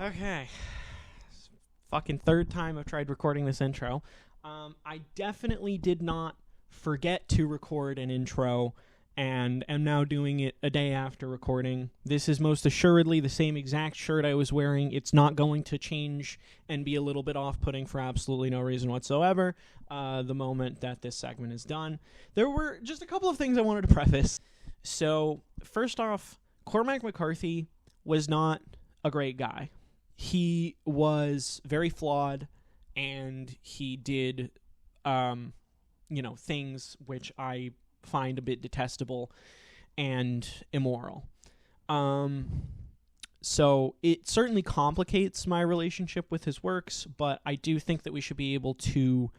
Okay. Fucking third time I've tried recording this intro. I definitely did not forget to record an intro and am now doing it a day after recording. This is most assuredly the same exact shirt I was wearing. It's not going to change and be a little bit off-putting for absolutely no reason whatsoever the moment that this segment is done. There were just a couple of things I wanted to preface. So, first off, Cormac McCarthy was not a great guy. He was very flawed, and he did, things which I find a bit detestable and immoral. So it certainly complicates my relationship with his works, but I do think that we should be able to,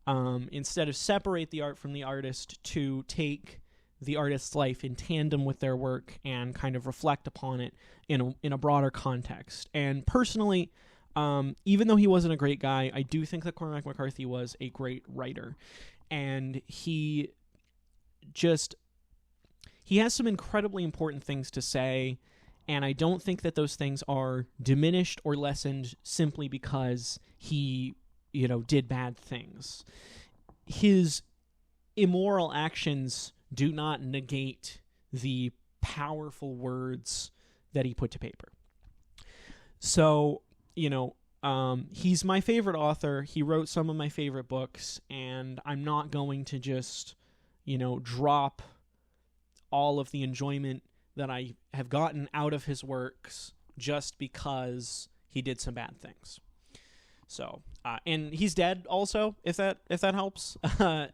instead of separate the art from the artist, to take the artist's life in tandem with their work and kind of reflect upon it in a broader context. And personally, even though he wasn't a great guy, I do think that Cormac McCarthy was a great writer. And he has some incredibly important things to say, and I don't think that those things are diminished or lessened simply because he, did bad things. His immoral actions do not negate the powerful words that he put to paper. So, he's my favorite author. He wrote some of my favorite books, and I'm not going to just, drop all of the enjoyment that I have gotten out of his works just because he did some bad things. So, and he's dead also, if that helps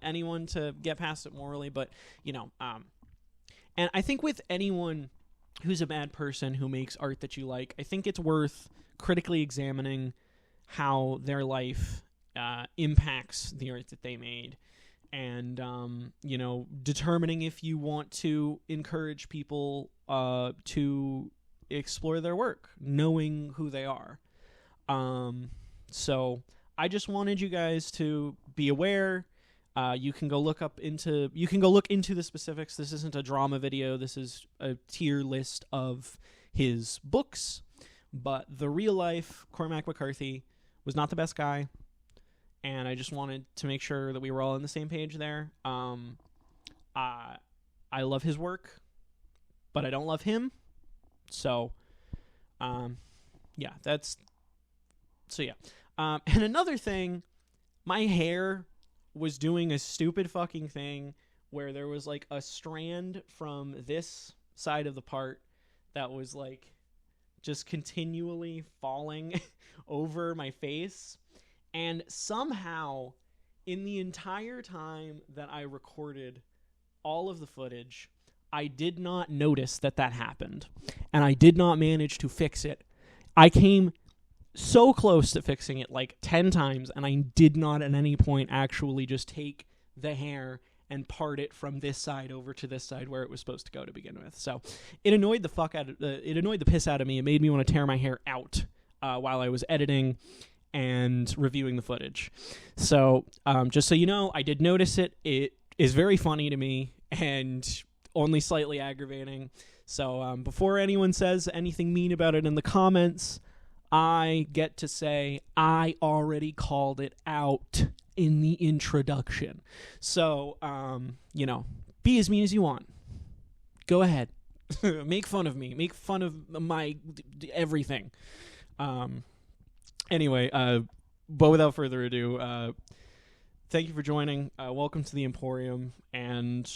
anyone to get past it morally. But, and I think with anyone who's a bad person who makes art that you like, I think it's worth critically examining how their life impacts the art that they made. And, determining if you want to encourage people to explore their work, knowing who they are. So I just wanted you guys to be aware. You can go look into the specifics. This isn't a drama video. This is a tier list of his books. But the real life Cormac McCarthy was not the best guy. And I just wanted to make sure that we were all on the same page there. I love his work, but I don't love him. So, yeah. And another thing, my hair was doing a stupid fucking thing where there was like a strand from this side of the part that was like just continually falling over my face. And somehow, in the entire time that I recorded all of the footage, I did not notice that happened. And I did not manage to fix it. I came so close to fixing it like 10 times, and I did not at any point actually just take the hair and part it from this side over to this side where it was supposed to go to begin with. So it annoyed the piss out of me. It made me want to tear my hair out while I was editing and reviewing the footage. So just so you know, I did notice it. It is very funny to me and only slightly aggravating. So before anyone says anything mean about it in the comments, I get to say I already called it out in the introduction. So, be as mean as you want. Go ahead. Make fun of me. Make fun of my everything. Anyway, but without further ado, thank you for joining. Welcome to the Emporium, and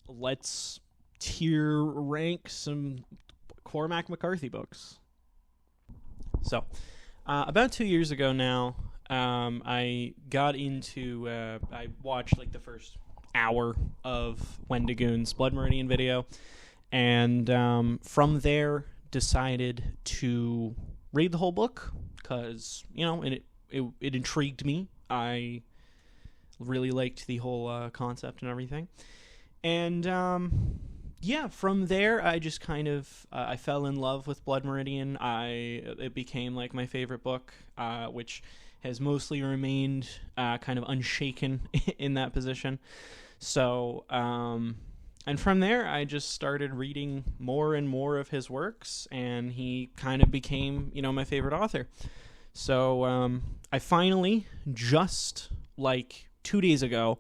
let's tier rank some Cormac McCarthy books. So, about 2 years ago now, I watched like the first hour of Wendigoon's Blood Meridian video, and from there decided to read the whole book because, it intrigued me. I really liked the whole concept and everything. And from there, I just kind of I fell in love with Blood Meridian. It became like my favorite book, which has mostly remained kind of unshaken in that position. So And from there, I just started reading more and more of his works, and he kind of became, my favorite author. So I finally, just like 2 days ago,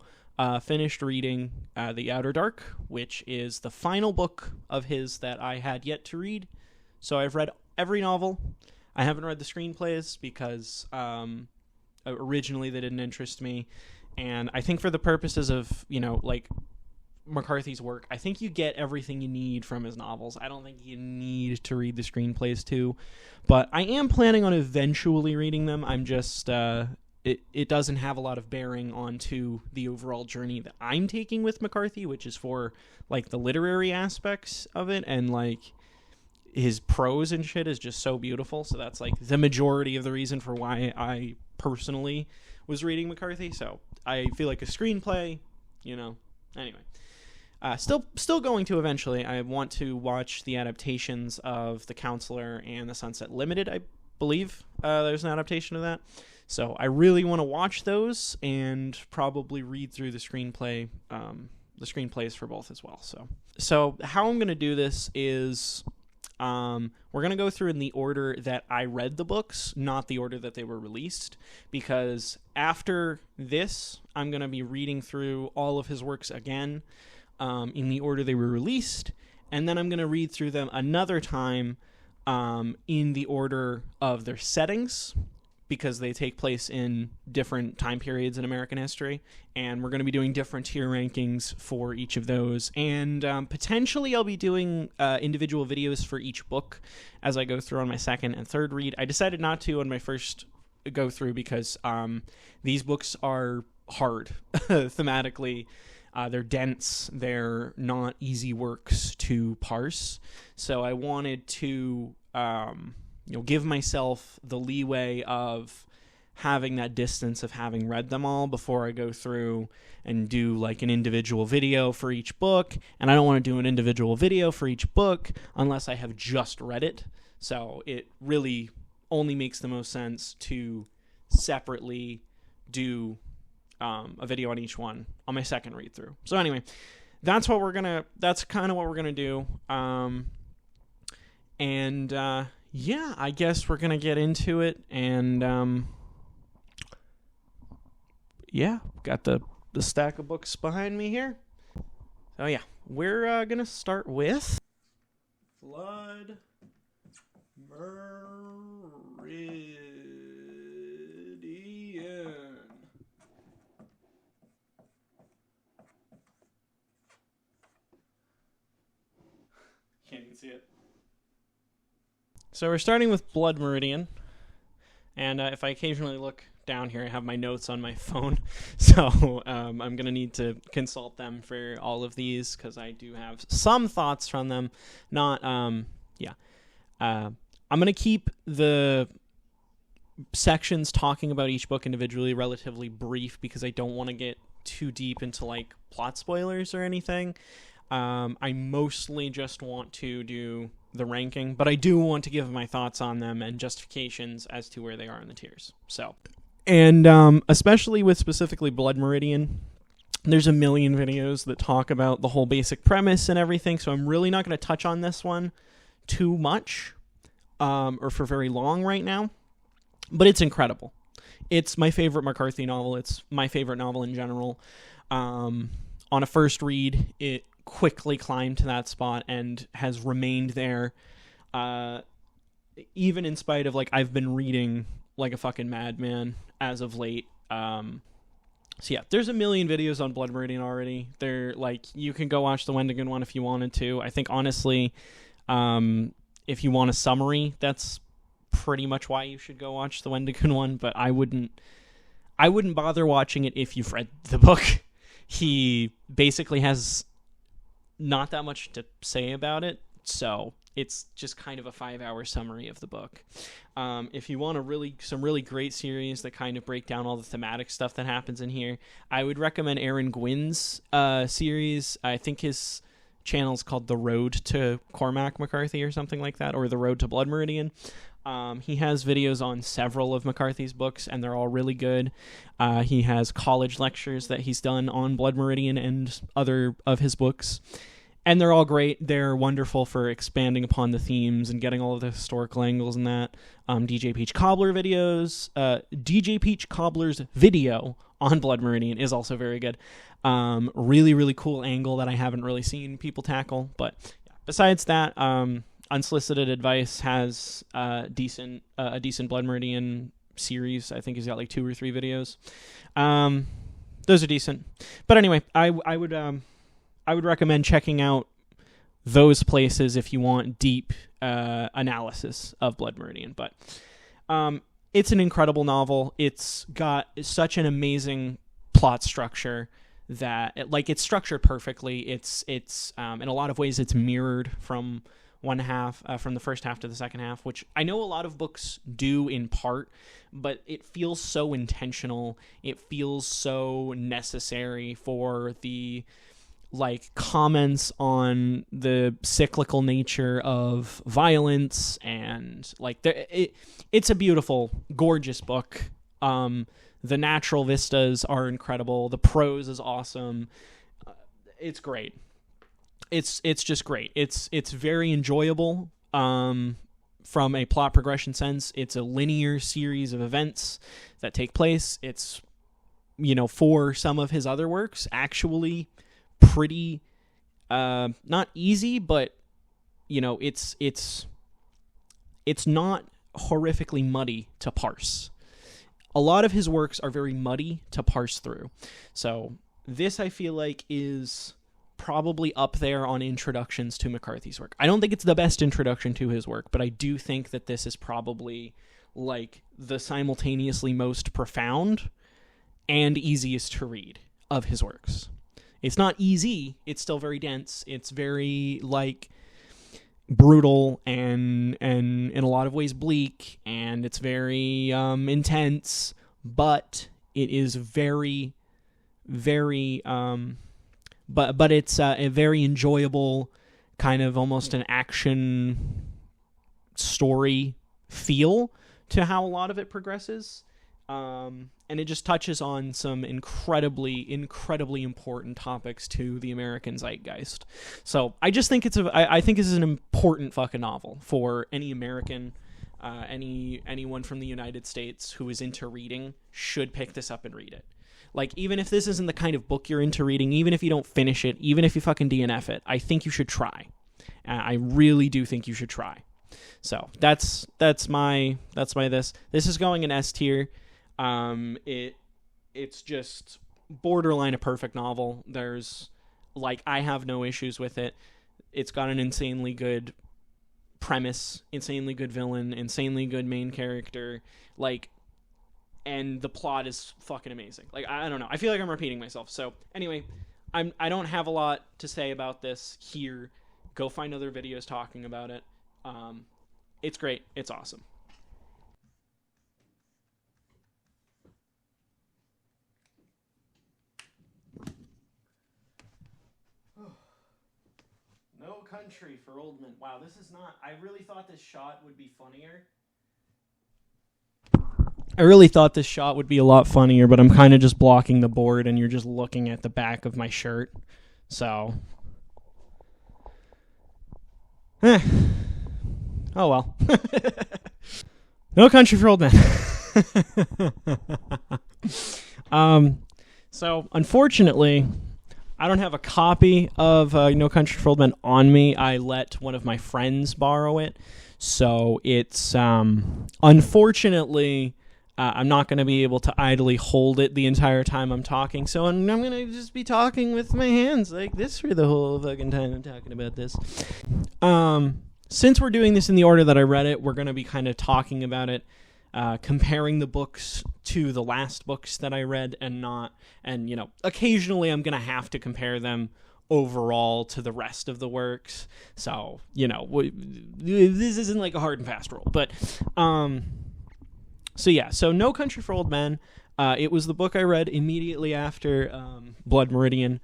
finished reading The Outer Dark, which is the final book of his that I had yet to read. So I've read every novel. I haven't read the screenplays because originally they didn't interest me. And I think for the purposes of, McCarthy's work, I think you get everything you need from his novels. I don't think you need to read the screenplays too. But I am planning on eventually reading them. I'm just... It doesn't have a lot of bearing onto the overall journey that I'm taking with McCarthy, which is for, the literary aspects of it, and, his prose and shit is just so beautiful. So that's, the majority of the reason for why I personally was reading McCarthy. So I feel like a screenplay, anyway. Still going to eventually. I want to watch the adaptations of The Counselor and The Sunset Limited. I believe there's an adaptation of that. So I really want to watch those and probably read through the screenplays for both as well. So how I'm going to do this is we're going to go through in the order that I read the books, not the order that they were released, because after this, I'm going to be reading through all of his works again in the order they were released, and then I'm going to read through them another time in the order of their settings, because they take place in different time periods in American history, and we're going to be doing different tier rankings for each of those, and potentially I'll be doing individual videos for each book as I go through on my second and third read. I decided not to on my first go through because these books are hard thematically. They're dense. They're not easy works to parse, so I wanted to give myself the leeway of having that distance of having read them all before I go through and do an individual video for each book. And I don't want to do an individual video for each book unless I have just read it. So it really only makes the most sense to separately do a video on each one on my second read through. So anyway, that's kind of what we're going to do. Yeah, I guess we're going to get into it, and, got the stack of books behind me here. So, yeah, we're going to start with Blood Meridian. Can't even see it. So we're starting with Blood Meridian, and if I occasionally look down here, I have my notes on my phone, so I'm going to need to consult them for all of these, because I do have some thoughts from them. I'm going to keep the sections talking about each book individually relatively brief, because I don't want to get too deep into, plot spoilers or anything. I mostly just want to do the ranking, but I do want to give my thoughts on them and justifications as to where they are in the tiers. So, and especially with specifically Blood Meridian, there's a million videos that talk about the whole basic premise and everything, so I'm really not going to touch on this one too much or for very long right now, but it's incredible. It's my favorite McCarthy novel. It's my favorite novel in general. On a first read, it quickly climbed to that spot and has remained there, even in spite of I've been reading like a fucking madman as of late. So yeah, there's a million videos on Blood Meridian already. They're you can go watch the Wendigo one if you wanted to. I think honestly, if you want a summary, that's pretty much why you should go watch the Wendigo one. But I wouldn't bother watching it if you've read the book. He basically has not that much to say about it, so it's just kind of a 5-hour summary of the book. If you want some really great series that kind of break down all the thematic stuff that happens in here, I would recommend Aaron Gwynn's series. I think his channel's called The Road to Cormac McCarthy or something like that, or The Road to Blood Meridian. He has videos on several of McCarthy's books, and they're all really good. He has college lectures that he's done on Blood Meridian and other of his books. And they're all great. They're wonderful for expanding upon the themes and getting all of the historical angles in that. DJ Peach Cobbler videos. DJ Peach Cobbler's video on Blood Meridian is also very good. Really, really cool angle that I haven't really seen people tackle. But yeah. Besides that, Unsolicited Advice has a decent Blood Meridian series. I think he's got like 2 or 3 videos. Those are decent. But anyway, I would recommend checking out those places if you want deep analysis of Blood Meridian. But it's an incredible novel. It's got such an amazing plot structure that it's structured perfectly. It's in a lot of ways it's mirrored from from the first half to the second half, which I know a lot of books do in part, but it feels so intentional. It feels so necessary for the comments on the cyclical nature of violence, and it's a beautiful, gorgeous book. The natural vistas are incredible. The prose is awesome. It's great. It's just great. It's very enjoyable. From a plot progression sense, it's a linear series of events that take place. It's, for some of his other works, actually pretty not easy, but it's not horrifically muddy to parse. A lot of his works are very muddy to parse through. So this, I feel like, is probably up there on introductions to McCarthy's work. I don't think it's the best introduction to his work, but I do think that this is probably the simultaneously most profound and easiest to read of his works. It's not easy. It's still very dense. It's very brutal and in a lot of ways bleak, and it's very intense, but it is very, very but it's a very enjoyable kind of almost an action story feel to how a lot of it progresses. And it just touches on some incredibly, incredibly important topics to the American zeitgeist. So I just think I think this is an important fucking novel for any American, anyone from the United States who is into reading should pick this up and read it. Even if this isn't the kind of book you're into reading, even if you don't finish it, even if you fucking DNF it, I think you should try. I really do think you should try. So that's my this. This is going in S tier. It's just borderline a perfect novel. There's I have no issues with it. It's got an insanely good premise, insanely good villain, insanely good main character, and the plot is fucking amazing. I don't know. I feel like I'm repeating myself. So anyway, I don't have a lot to say about this here. Go find other videos talking about it. It's great. It's awesome. No Country for Old Men. Wow, this is not... I really thought this shot would be funnier. I really thought this shot would be a lot funnier, but I'm kind of just blocking the board and you're just looking at the back of my shirt. So... Oh well. No Country for Old Men. So, unfortunately... I don't have a copy of No Country for Old Men on me. I let one of my friends borrow it. So it's, unfortunately, I'm not going to be able to idly hold it the entire time I'm talking. So I'm going to just be talking with my hands like this for the whole fucking time I'm talking about this. Since we're doing this in the order that I read it, we're going to be kind of talking about it. Comparing the books to the last books that I read and occasionally I'm going to have to compare them overall to the rest of the works. So, this isn't a hard and fast rule, but, so No Country for Old Men, it was the book I read immediately after, Blood Meridian.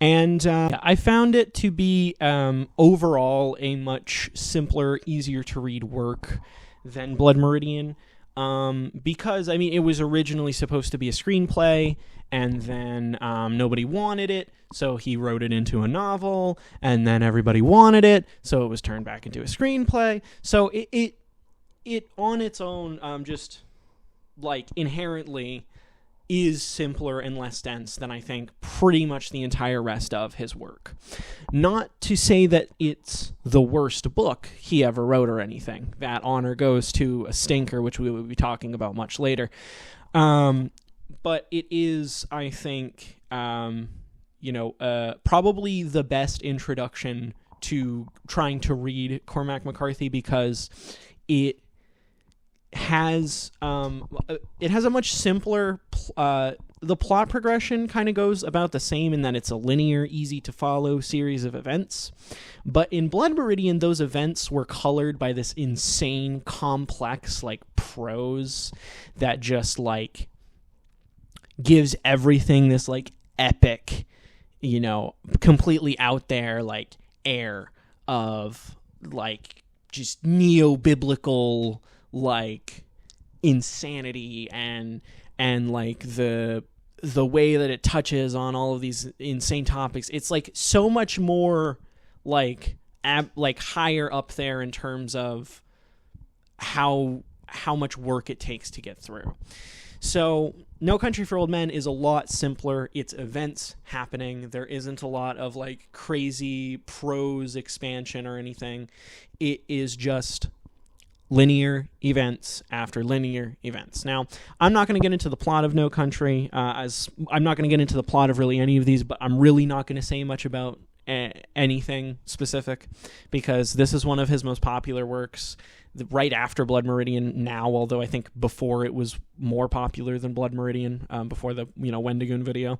And I found it to be, overall a much simpler, easier to read work than Blood Meridian. because, I mean, it was originally supposed to be a screenplay, and then nobody wanted it, so he wrote it into a novel, and then everybody wanted it, so it was turned back into a screenplay. So it on its own, just like inherently is simpler and less dense than I think pretty much the entire rest of his work. Not to say that it's the worst book he ever wrote or anything. That honor goes to a stinker, which we will be talking about much later. But it is, I think, probably the best introduction to trying to read Cormac McCarthy, because it has a much simpler the plot progression kind of goes about the same in that it's a linear, easy to follow series of events, but in Blood Meridian those events were colored by this insane complex like prose that just like gives everything this like epic, completely out there like air of like just neo-biblical like insanity and like the way that it touches on all of these insane topics. It's like so much more like higher up there in terms of how much work it takes to get through. So No Country for Old Men is a lot simpler. It's events happening. There isn't a lot of like crazy prose expansion or anything. It is just linear events after linear events. Now, I'm not going to get into the plot of No Country, as I'm not going to get into the plot of really any of these, but I'm really not going to say much about anything specific, because this is one of his most popular works, right after Blood Meridian now, although I think before it was more popular than Blood Meridian, before the Wendigoon video.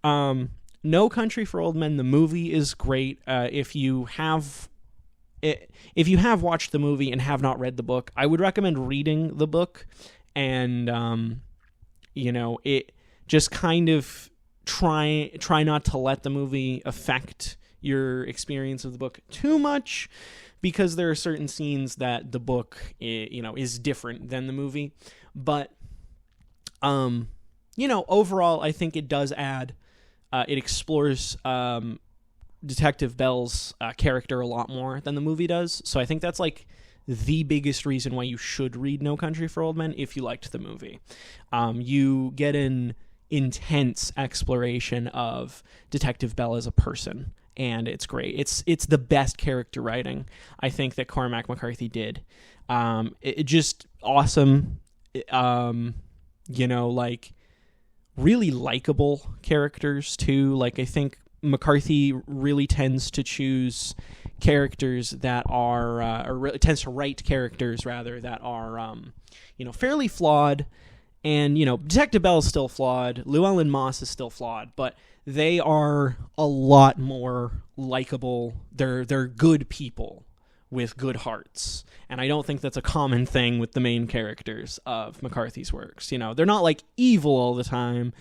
No Country for Old Men, the movie, is great. If you have watched the movie and have not read the book, I would recommend reading the book, and it just kind of try not to let the movie affect your experience of the book too much, because there are certain scenes that the book is different than the movie. But overall I think it does add, it explores Detective Bell's character a lot more than the movie does. So I think that's like the biggest reason why you should read No Country for Old Men if you liked the movie. You get an intense exploration of Detective Bell as a person, and it's great. It's the best character writing I think that Cormac McCarthy did. It just awesome. Like really likable characters too. Like I think McCarthy really tends to choose characters that are, tends to write characters rather that are, fairly flawed. And, Detective Bell is still flawed. Llewellyn Moss is still flawed, but they are a lot more likable. They're good people with good hearts. And I don't think that's a common thing with the main characters of McCarthy's works. They're not like evil all the time,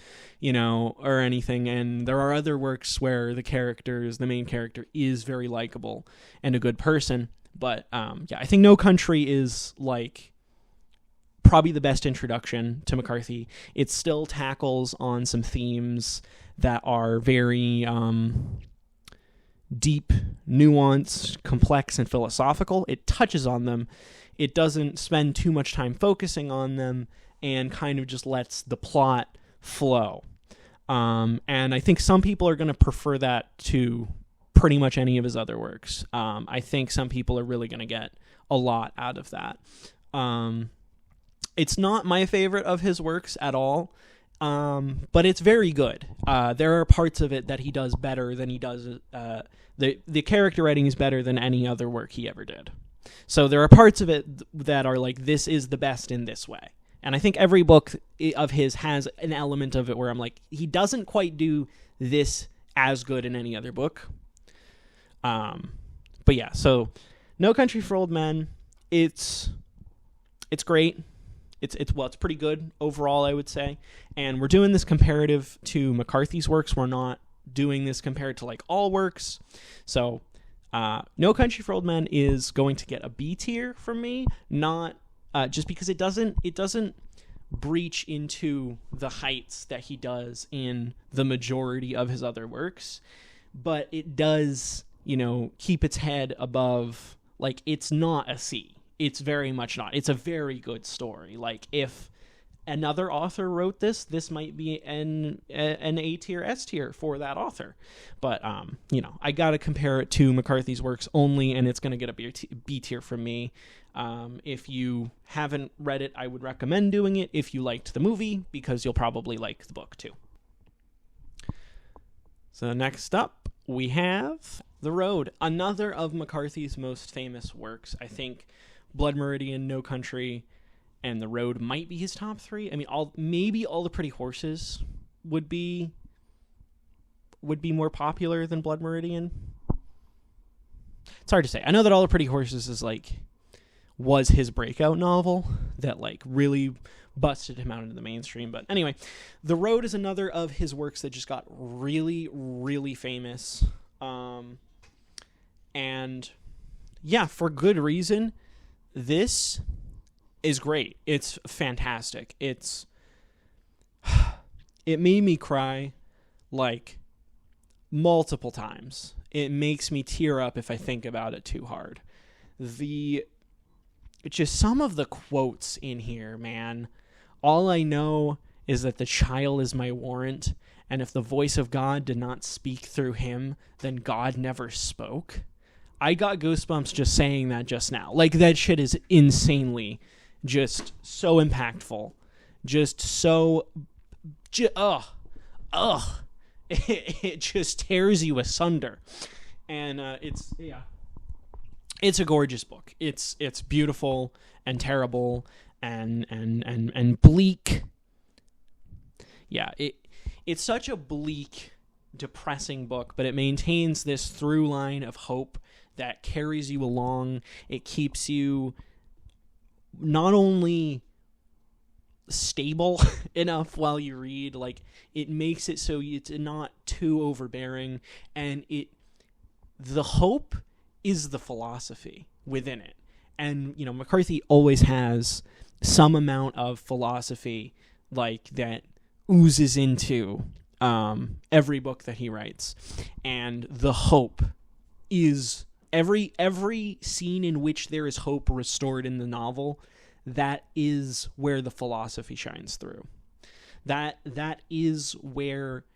or anything. And there are other works where the main character is very likable and a good person. But I think No Country is like probably the best introduction to McCarthy. It still tackles on some themes that are very deep, nuanced, complex, and philosophical. It touches on them. It doesn't spend too much time focusing on them, and kind of just lets the plot flow. And I think some people are going to prefer that to pretty much any of his other works. I think some people are really going to get a lot out of that. It's not my favorite of his works at all, but it's very good. There are parts of it that he does better than he does. The character writing is better than any other work he ever did. So there are parts of it that are like, this is the best in this way. And I think every book of his has an element of it where I'm like, he doesn't quite do this as good in any other book. But yeah, so No Country for Old Men, it's great. It's pretty good overall, I would say. And we're doing this comparative to McCarthy's works. We're not doing this compared to like all works. So No Country for Old Men is going to get a B tier from me, not just because it doesn't breach into the heights that he does in the majority of his other works, but it does, keep its head above. Like, it's not a C. It's very much not. It's a very good story. Like, if another author wrote this might be an A tier, S tier for that author. But, I got to compare it to McCarthy's works only, and it's going to get a B tier from me. If you haven't read it, I would recommend doing it if you liked the movie, because you'll probably like the book too. So next up, we have The Road, another of McCarthy's most famous works. I think Blood Meridian, No Country, and The Road might be his top three. I mean, maybe All the Pretty Horses would be more popular than Blood Meridian. It's hard to say. I know that All the Pretty Horses was his breakout novel that really busted him out into the mainstream. But anyway, The Road is another of his works that just got really, really famous. And yeah, for good reason. This is great. It's fantastic. It made me cry multiple times. It makes me tear up if I think about it too hard. Just some of the quotes in here, man. All I know is that the child is my warrant, and if the voice of God did not speak through him, then God never spoke. I got goosebumps just saying that just now. That shit is insanely just so impactful. Just so... It just tears you asunder. And it's a gorgeous book. It's beautiful and terrible and bleak. Yeah, it's such a bleak, depressing book, but it maintains this through line of hope that carries you along. It keeps you not only stable enough while you read, it makes it so it's not too overbearing, and the hope is the philosophy within it. And McCarthy always has some amount of philosophy that oozes into every book that he writes, and the hope is every scene in which there is hope restored in the novel. That is where the philosophy shines through. That is where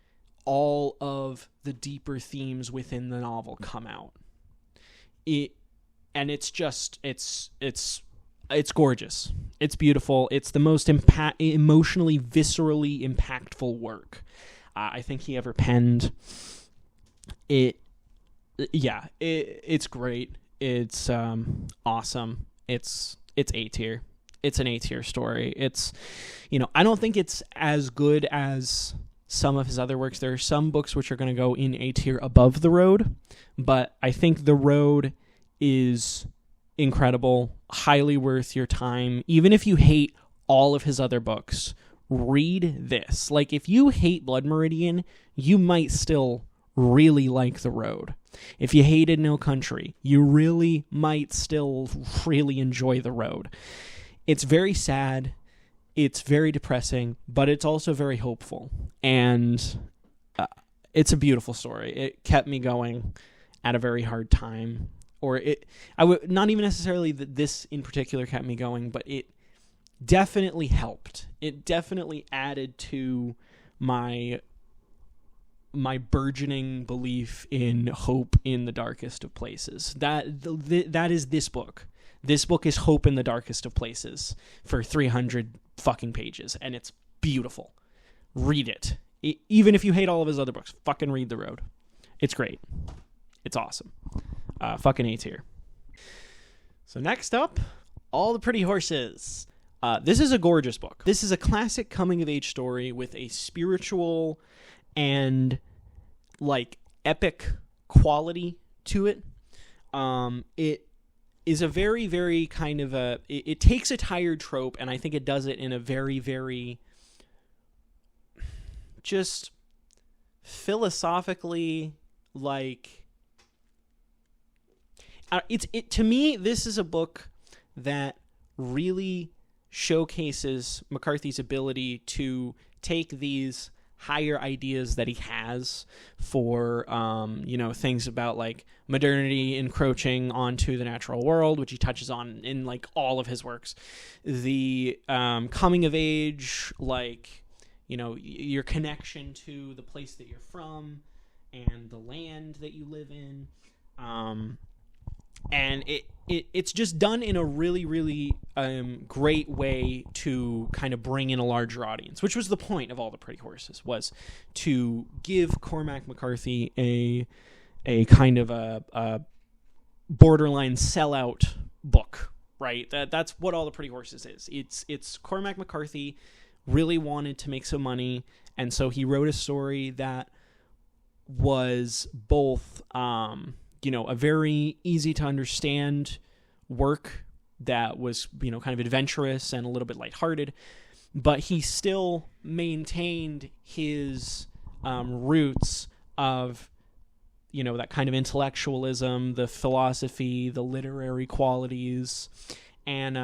all of the deeper themes within the novel come out. And it's gorgeous. It's beautiful. It's the most emotionally, viscerally impactful work I think he ever penned. It's great. It's awesome. It's A tier. It's an A tier story. It's, I don't think it's as good as some of his other works. There are some books which are going to go in A tier above The Road, but I think The Road is incredible, highly worth your time. Even if you hate all of his other books, read this. If you hate Blood Meridian, you might still really like The Road. If you hated No Country, you really might still really enjoy The Road. It's very sad, it's very depressing, but it's also very hopeful. And it's a beautiful story. It kept me going at a very hard time. I would not even necessarily that this in particular kept me going, but it definitely helped. It definitely added to my burgeoning belief in hope in the darkest of places. That is this book. This book is Hope in the Darkest of Places for 300 fucking pages, and it's beautiful. Read it. Even if you hate all of his other books, fucking read The Road. It's great. It's awesome. Fucking A tier. So next up, All the Pretty Horses. This is a gorgeous book. This is a classic coming-of-age story with a spiritual and, epic quality to it. It is a very, very kind of it takes a tired trope, and I think it does it in a very, very just philosophically, to me, this is a book that really showcases McCarthy's ability to take these higher ideas that he has for, things about like modernity encroaching onto the natural world, which he touches on in like all of his works. The coming of age, like, your connection to the place that you're from and the land that you live in. And it's just done in a really, really great way to kind of bring in a larger audience, which was the point of All the Pretty Horses, was to give Cormac McCarthy a kind of a borderline sellout book, right? That's what All the Pretty Horses is. It's Cormac McCarthy really wanted to make some money, and so he wrote a story that was both a very easy to understand work that was, kind of adventurous and a little bit lighthearted, but he still maintained his roots of, that kind of intellectualism, the philosophy, the literary qualities, and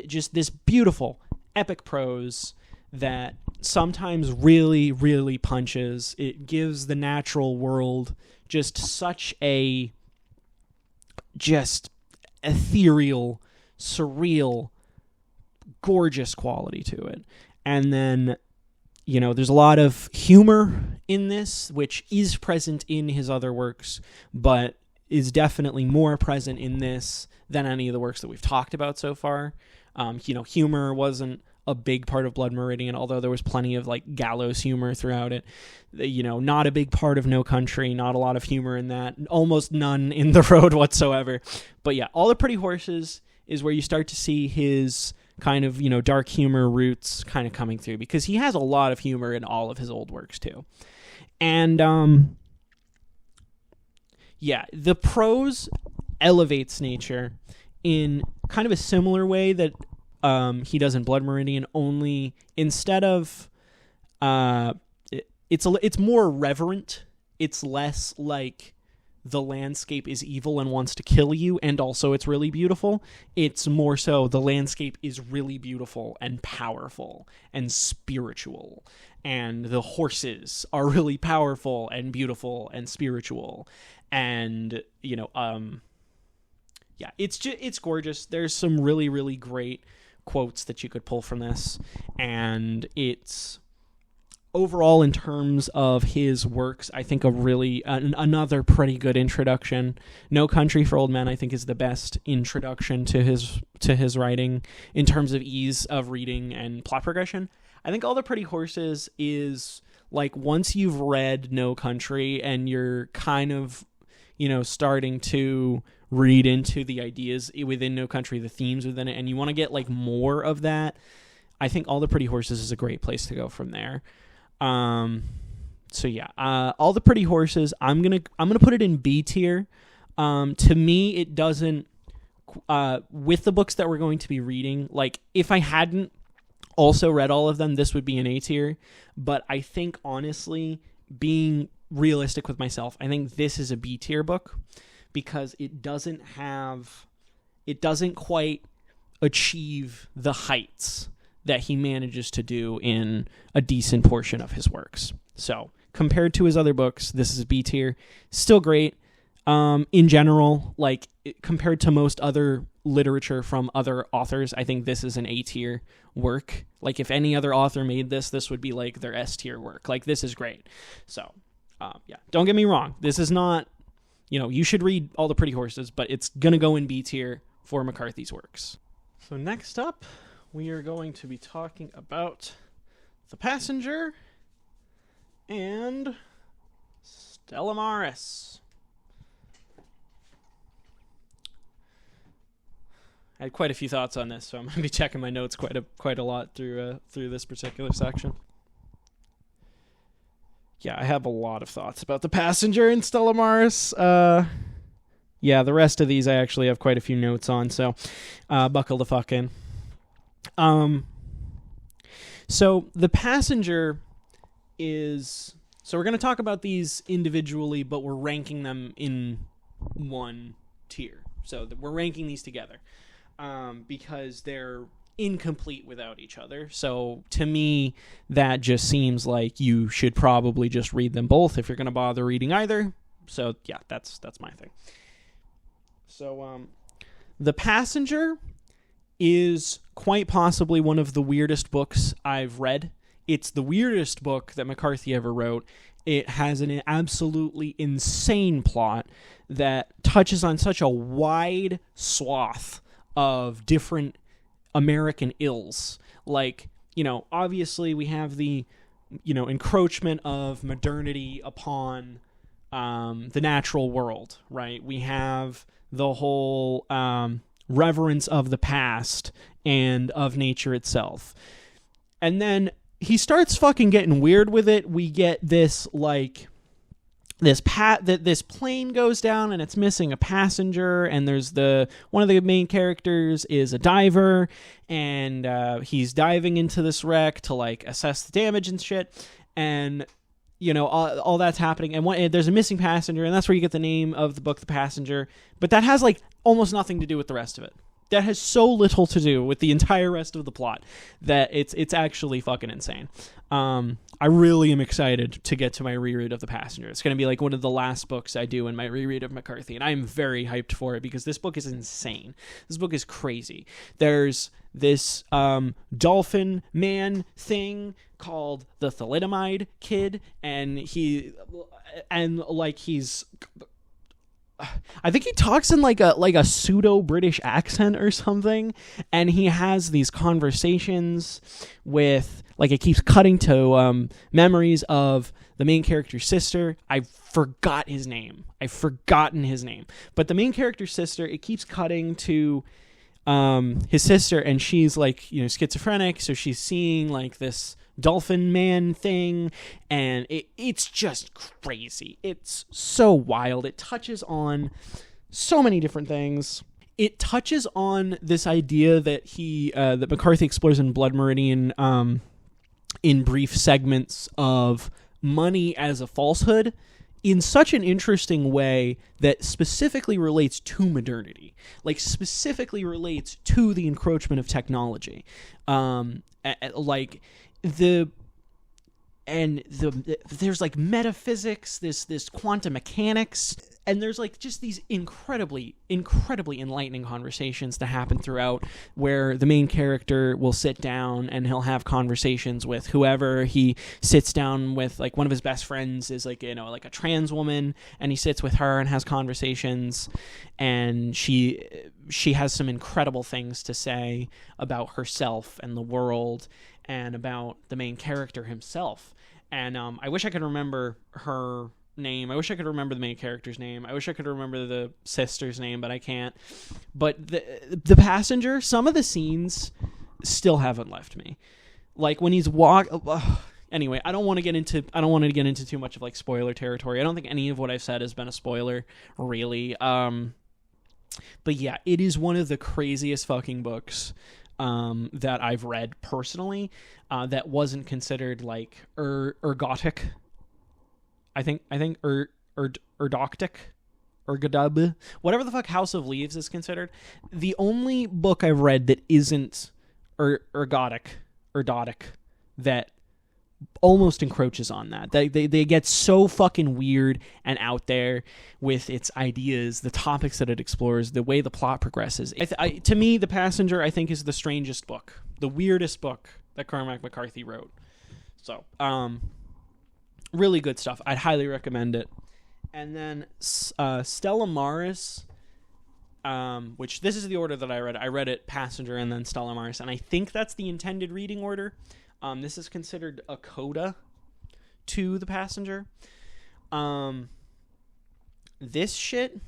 just this beautiful, epic prose that sometimes really, really punches. It gives the natural world just such a ethereal, surreal, gorgeous quality to it. And then, there's a lot of humor in this, which is present in his other works, but is definitely more present in this than any of the works that we've talked about so far. Humor wasn't a big part of Blood Meridian, although there was plenty of like gallows humor throughout it. Not a big part of No Country, not a lot of humor in that, almost none in The Road whatsoever. But yeah, All the Pretty Horses is where you start to see his kind of, dark humor roots kind of coming through, because he has a lot of humor in all of his old works too. And the prose elevates nature in kind of a similar way that he does in Blood Meridian, only instead of it's more reverent. It's less like the landscape is evil and wants to kill you, and also it's really beautiful. It's more so the landscape is really beautiful and powerful and spiritual, and the horses are really powerful and beautiful and spiritual, and it's gorgeous. There's some really, really great quotes that you could pull from this, and it's overall, in terms of his works, I think another pretty good introduction. No Country for Old Men, I think, is the best introduction to his writing in terms of ease of reading and plot progression. I think All the Pretty Horses is like, once you've read No Country and you're kind of starting to read into the ideas within No Country, the themes within it, and you want to get like more of that, I think All the Pretty Horses is a great place to go from there. All the Pretty Horses, I'm gonna put it in B tier. To me, it doesn't, with the books that we're going to be reading, like, if I hadn't also read all of them, this would be an A tier. But I think, honestly, being realistic with myself, I think this is a B tier book, because it doesn't quite achieve the heights that he manages to do in a decent portion of his works. So compared to his other books, this is B tier. Still great. In general, like, compared to most other literature from other authors, I think this is an A tier work. Like, if any other author made this would be like their S tier work. Like, this is great. So don't get me wrong. This is not, you should read All the Pretty Horses, but it's going to go in B tier for McCarthy's works. So next up, we are going to be talking about The Passenger and Stella Maris. I had quite a few thoughts on this, so I'm going to be checking my notes quite a lot through this particular section. Yeah, I have a lot of thoughts about The Passenger and Stella Maris. The rest of these I actually have quite a few notes on, so buckle the fuck in. So The Passenger is... So we're going to talk about these individually, but we're ranking them in one tier. So we're ranking these together. because they're incomplete without each other. So to me, that just seems like you should probably just read them both if you're going to bother reading either. So yeah, that's my thing. So The Passenger is quite possibly one of the weirdest books I've read. It's the weirdest book that McCarthy ever wrote. It has an absolutely insane plot that touches on such a wide swath of different American ills. Like, obviously we have the, encroachment of modernity upon the natural world, right? We have the whole reverence of the past and of nature itself. And then he starts fucking getting weird with it. We get this, this plane goes down and it's missing a passenger, and there's one of the main characters is a diver, and he's diving into this wreck to assess the damage and shit, and all that's happening, and there's a missing passenger, and that's where you get the name of the book, The Passenger. But that has almost nothing to do with the rest of it. That has so little to do with the entire rest of the plot that it's actually fucking insane. I really am excited to get to my reread of The Passenger. It's going to be one of the last books I do in my reread of McCarthy, and I am very hyped for it because this book is insane. This book is crazy. There's this dolphin man thing called the thalidomide kid, and he's I think he talks in a pseudo British accent or something, and he has these conversations with it keeps cutting to memories of the main character's sister. I've forgotten his name, but the main character's sister. It keeps cutting to his sister, and she's schizophrenic, so she's seeing this dolphin man thing, and it's just crazy. It's so wild. It touches on so many different things. It touches on this idea that that McCarthy explores in Blood Meridian in brief segments of money as a falsehood in such an interesting way that specifically relates to modernity, specifically relates to the encroachment of technology. There's metaphysics, this quantum mechanics, and there's just these incredibly enlightening conversations that happen throughout, where the main character will sit down and he'll have conversations with whoever he sits down with. One of his best friends is a trans woman, and he sits with her and has conversations, and she has some incredible things to say about herself and the world and about the main character himself. And I wish I could remember her name. I wish I could remember the main character's name. I wish I could remember the sister's name, but I can't. But the Passenger, some of the scenes still haven't left me. When he's anyway, I don't want to get into too much of spoiler territory. I don't think any of what I've said has been a spoiler, really. But yeah, it is one of the craziest fucking books that I've read personally, that wasn't considered ergotic. I think erdoctic, ergodub, whatever the fuck House of Leaves is considered. The only book I've read that isn't ergotic, that almost encroaches on that. They get so fucking weird and out there with its ideas, the topics that it explores, the way the plot progresses. To me, The Passenger, I think, is the strangest book, the weirdest book that Cormac McCarthy wrote. So, really good stuff. I'd highly recommend it. And then Stella Maris, which this is the order that I read. I read it Passenger and then Stella Maris, and I think that's the intended reading order. This is considered a coda to The Passenger. This shit,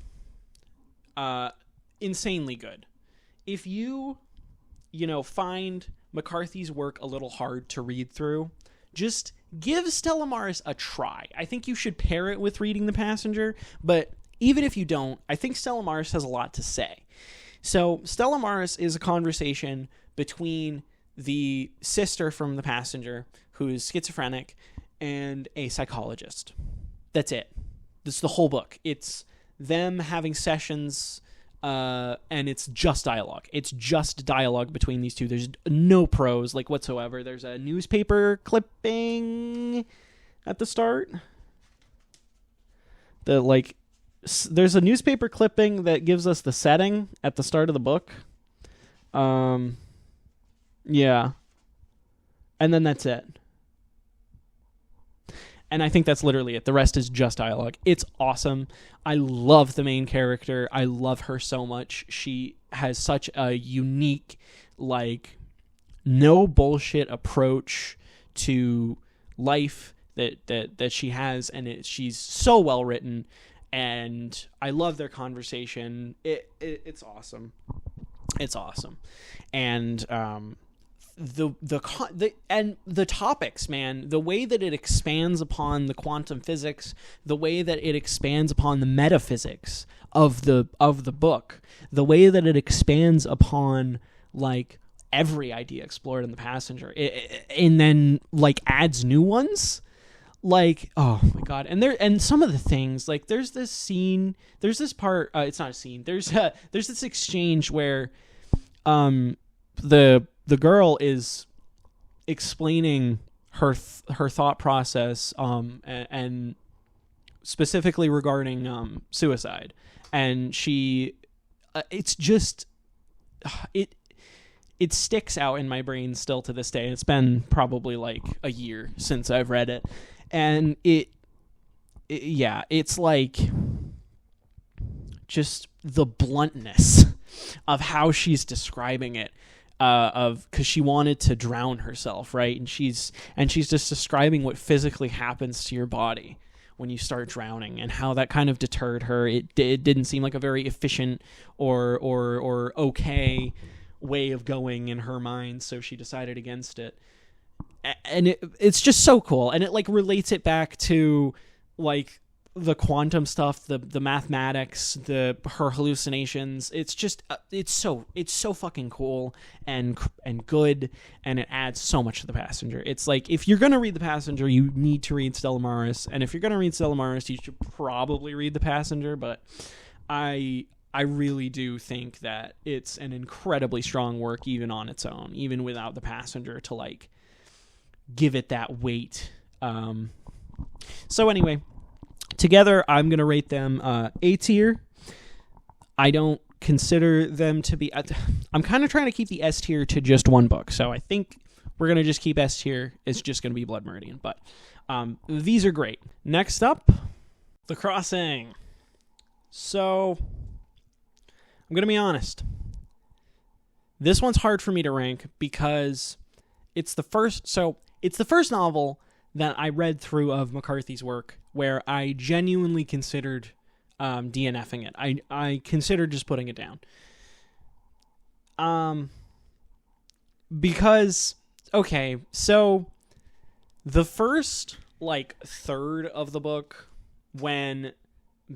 insanely good. If you find McCarthy's work a little hard to read through, just give Stella Maris a try. I think you should pair it with reading The Passenger, but even if you don't, I think Stella Maris has a lot to say. So Stella Maris is a conversation between the sister from The Passenger, who's schizophrenic, and a psychologist. That's it. That's the whole book. It's them having sessions and it's just dialogue. It's just dialogue between these two. There's no prose like whatsoever. There's a newspaper clipping at the start. There's a newspaper clipping that gives us the setting at the start of the book. Yeah. And then that's it. And I think that's literally it. The rest is just dialogue. It's awesome. I love the main character. I love her so much. She has such a unique, like, no bullshit approach to life that she has, and she's so well written, and I love their conversation. It's awesome. It's awesome. And the topics, man, the way that it expands upon the quantum physics, the way that it expands upon the metaphysics of the book, the way that it expands upon like every idea explored in The Passenger, and then like adds new ones. Like, oh my god. And some of the things, like there's this part, it's not a scene. There's this exchange where the girl is explaining her thought process and specifically regarding suicide, and she it's just it sticks out in my brain still to this day. It's been probably like a year since I've read it, and it's like just the bluntness of how she's describing it, because she wanted to drown herself, right? And she's just describing what physically happens to your body when you start drowning, and how that kind of deterred her. It didn't seem like a very efficient or okay way of going in her mind, so she decided against it. And it's just so cool, and it like relates it back to like the quantum stuff, the mathematics, her hallucinations. It's just it's so fucking cool and good, and it adds so much to The Passenger. It's like, if you're gonna read The Passenger, you need to read Stella Maris, and if you're gonna read Stella Maris, you should probably read The Passenger. But I really do think that it's an incredibly strong work, even on its own, even without The Passenger to like give it that weight. So anyway, together I'm going to rate them A tier. I don't consider them to be... I'm kind of trying to keep the S tier to just one book, so I think we're going to just keep S tier. It's just going to be Blood Meridian, but these are great. Next up, The Crossing. So I'm going to be honest. This one's hard for me to rank because it's the first novel that I read through of McCarthy's work where I genuinely considered DNFing it. I considered just putting it down. Because, okay, so the first, like, third of the book, when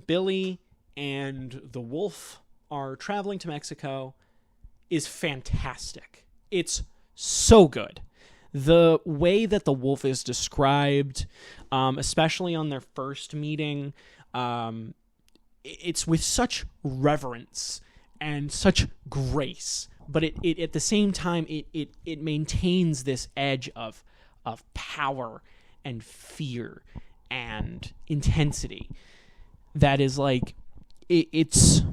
Billy and the wolf are traveling to Mexico, is fantastic. It's so good. The way that the wolf is described, especially on their first meeting, it's with such reverence and such grace, but it at the same time it maintains this edge of power and fear and intensity that is like it's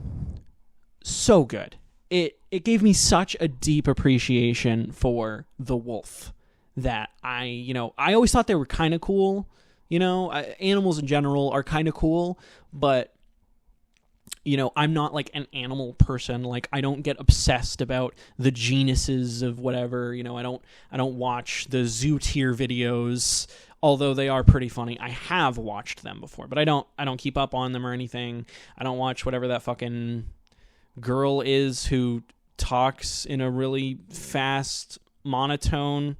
so good. It gave me such a deep appreciation for the wolf that I always thought they were kind of cool. Animals in general are kind of cool, but I'm not like an animal person. Like, I don't get obsessed about the genuses of whatever. I don't watch the zoo tier videos, although they are pretty funny. I have watched them before, but I don't keep up on them or anything. I don't watch whatever that fucking girl is who talks in a really fast monotone,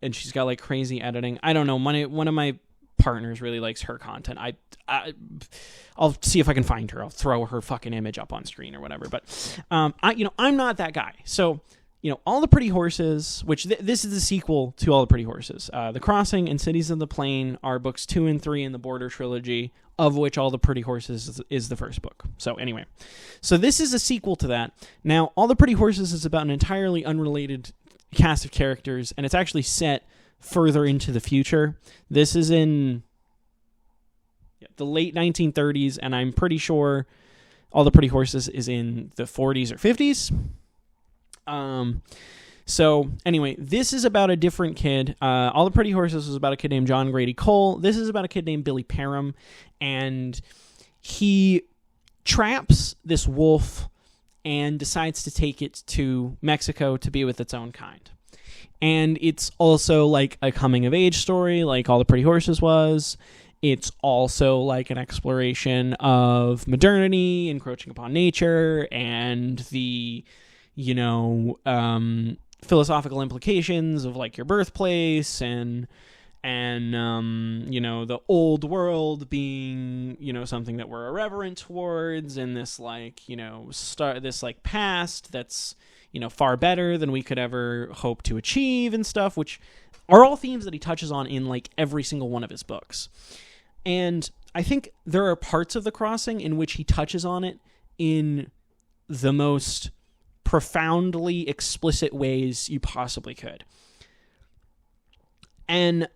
and she's got like crazy editing. I don't know. One of my partners really likes her content. I'll see if I can find her. I'll throw her fucking image up on screen or whatever. But I'm not that guy. So All the Pretty Horses, which this is the sequel to All the Pretty Horses. The Crossing and Cities of the Plain are books 2 and 3 in the Border trilogy, of which All the Pretty Horses is the first book. So anyway, so this is a sequel to that. Now, All the Pretty Horses is about an entirely unrelated cast of characters, and it's actually set further into the future. This is in the late 1930s, and I'm pretty sure All the Pretty Horses is in the 40s or 50s. So anyway, this is about a different kid. All the Pretty Horses was about a kid named John Grady Cole. This is about a kid named Billy Parham, and he traps this wolf and decides to take it to Mexico to be with its own kind. And it's also like a coming of age story, like All the Pretty Horses was. It's also like an exploration of modernity, encroaching upon nature, and the philosophical implications of like your birthplace and the old world being something that we're irreverent towards, and this like this like past that's far better than we could ever hope to achieve and stuff, which are all themes that he touches on in like every single one of his books. And I think there are parts of The Crossing in which he touches on it in the most profoundly explicit ways you possibly could. And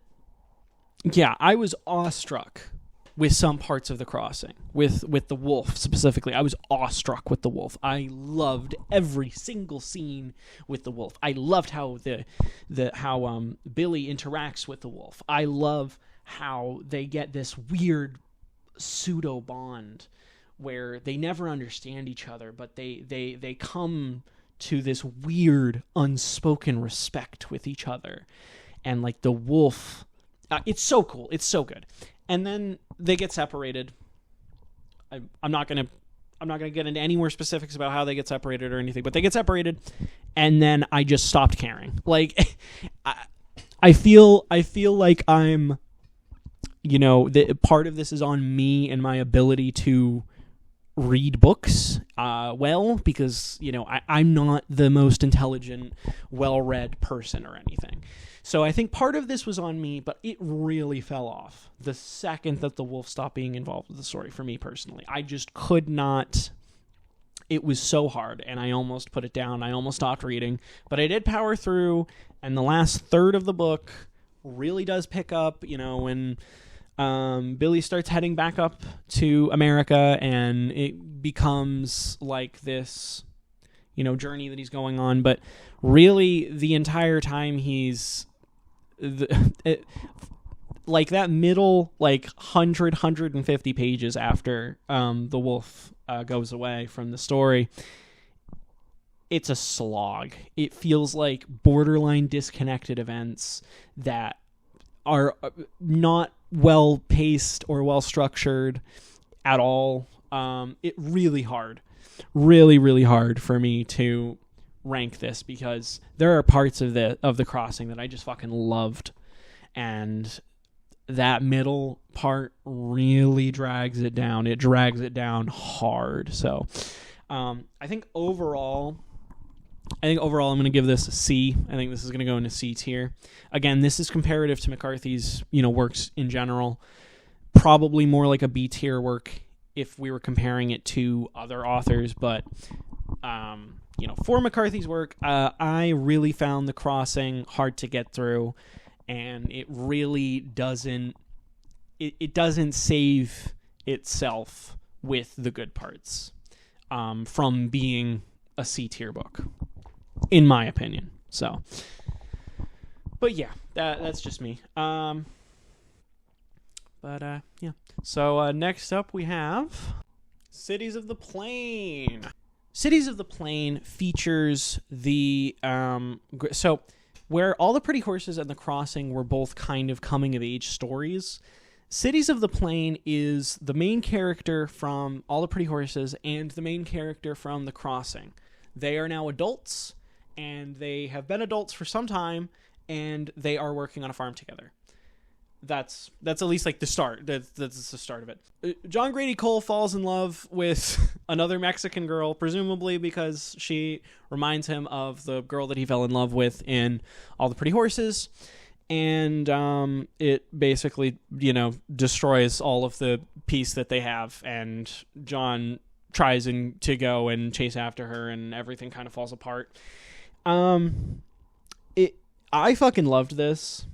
yeah, I was awestruck with some parts of The Crossing, with the wolf specifically. I was awestruck with the wolf. I loved every single scene with the wolf. I loved how how Billy interacts with the wolf. I love how they get this weird pseudo bond where they never understand each other, but they come to this weird unspoken respect with each other. And like the wolf, it's so cool. It's so good. And then they get separated. I'm not gonna get into any more specifics about how they get separated or anything, but they get separated, and then I just stopped caring. Like, I feel like I'm, part of this is on me and my ability to read books well, because I'm not the most intelligent, well-read person or anything. So I think part of this was on me, but it really fell off the second that the wolf stopped being involved with the story for me personally. I just could not. It was so hard, and I almost put it down. I almost stopped reading, but I did power through, and the last third of the book really does pick up, when Billy starts heading back up to America, and it becomes like this, journey that he's going on. But really, the entire time he's like that middle, like 150 pages after the wolf goes away from the story, it's a slog. It feels like borderline disconnected events that are not well paced or well structured at all. It really hard for me to rank this, because there are parts of the Crossing that I just fucking loved, and that middle part really drags it down. It drags it down hard. So I think overall I'm going to give this a C. I think this is going to go into C tier. Again, this is comparative to McCarthy's, works in general. Probably more like a B tier work if we were comparing it to other authors. But, for McCarthy's work, I really found The Crossing hard to get through. And it really doesn't, it doesn't save itself with the good parts from being a C tier book, in my opinion. So, but yeah, that's just me. Yeah. So next up we have Cities of the Plain. Cities of the Plain features the so where All the Pretty Horses and The Crossing were both kind of coming of age stories, Cities of the Plain is the main character from All the Pretty Horses and the main character from The Crossing. They are now adults, and they have been adults for some time, and they are working on a farm together. that's at least like the start. That's the start of it. John Grady Cole falls in love with another Mexican girl, presumably because she reminds him of the girl that he fell in love with in All the Pretty Horses. And it basically, destroys all of the peace that they have. And John tries to go and chase after her, and everything kind of falls apart. I fucking loved this.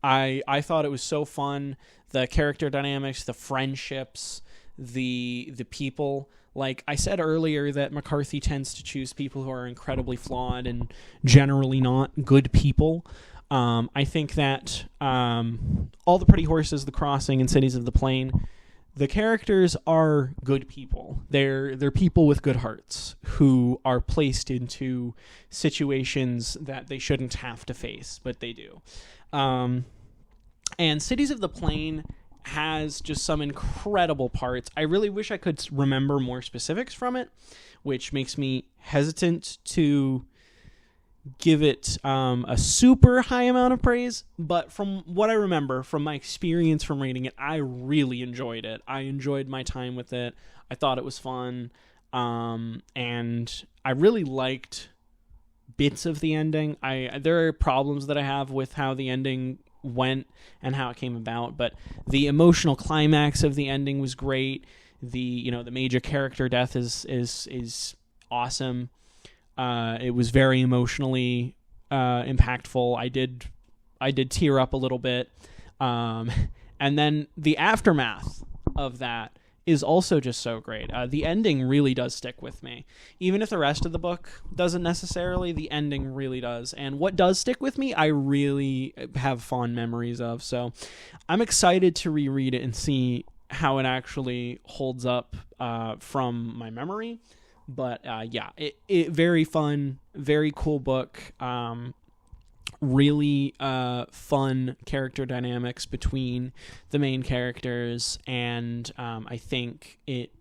I thought it was so fun. The character dynamics, the friendships, the people. Like I said earlier, that McCarthy tends to choose people who are incredibly flawed and generally not good people. I think that All the Pretty Horses, The Crossing, and Cities of the Plain, the characters are good people. They're people with good hearts who are placed into situations that they shouldn't have to face, but they do. And Cities of the Plain has just some incredible parts. I really wish I could remember more specifics from it, which makes me hesitant to give it a super high amount of praise. But from what I remember, from my experience from reading it, I really enjoyed it. I enjoyed my time with it. I thought it was fun. And I really liked bits of the ending. There are problems that I have with how the ending went and how it came about, but the emotional climax of the ending was great. The major character death is awesome. It was very emotionally impactful. I did tear up a little bit. And then the aftermath of that is also just so great. The ending really does stick with me. Even if the rest of the book doesn't necessarily, the ending really does. And what does stick with me, I really have fond memories of. So I'm excited to reread it and see how it actually holds up from my memory. But it very fun, very cool book. Really fun character dynamics between the main characters, and I think it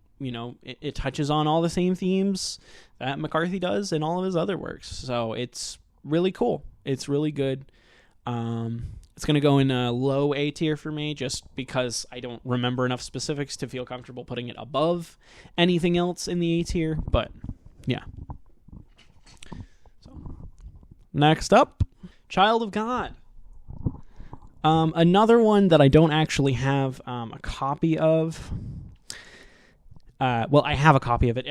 touches on all the same themes that McCarthy does in all of his other works. So it's really cool. It's really good. It's going to go in a low A tier for me just because I don't remember enough specifics to feel comfortable putting it above anything else in the A tier. But yeah. So next up, Child of God. Another one that I don't actually have a copy of. Well, I have a copy of it.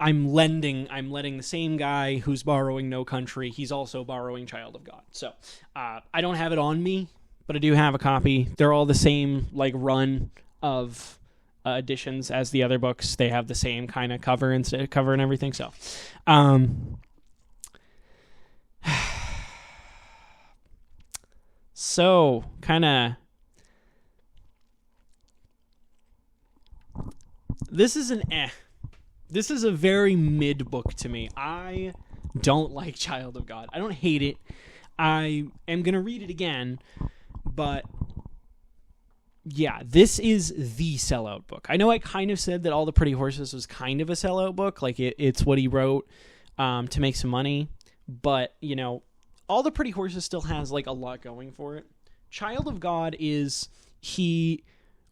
I'm letting the same guy who's borrowing No Country. He's also borrowing Child of God. So I don't have it on me, but I do have a copy. They're all the same run of editions as the other books. They have the same kind of cover and everything. So. So, kind of, this is This is a very mid book to me. I don't like Child of God. I don't hate it. I am going to read it again, but yeah, this is the sellout book. I know I kind of said that All the Pretty Horses was kind of a sellout book. It's what he wrote to make some money, but, All the Pretty Horses still has a lot going for it. Child of God he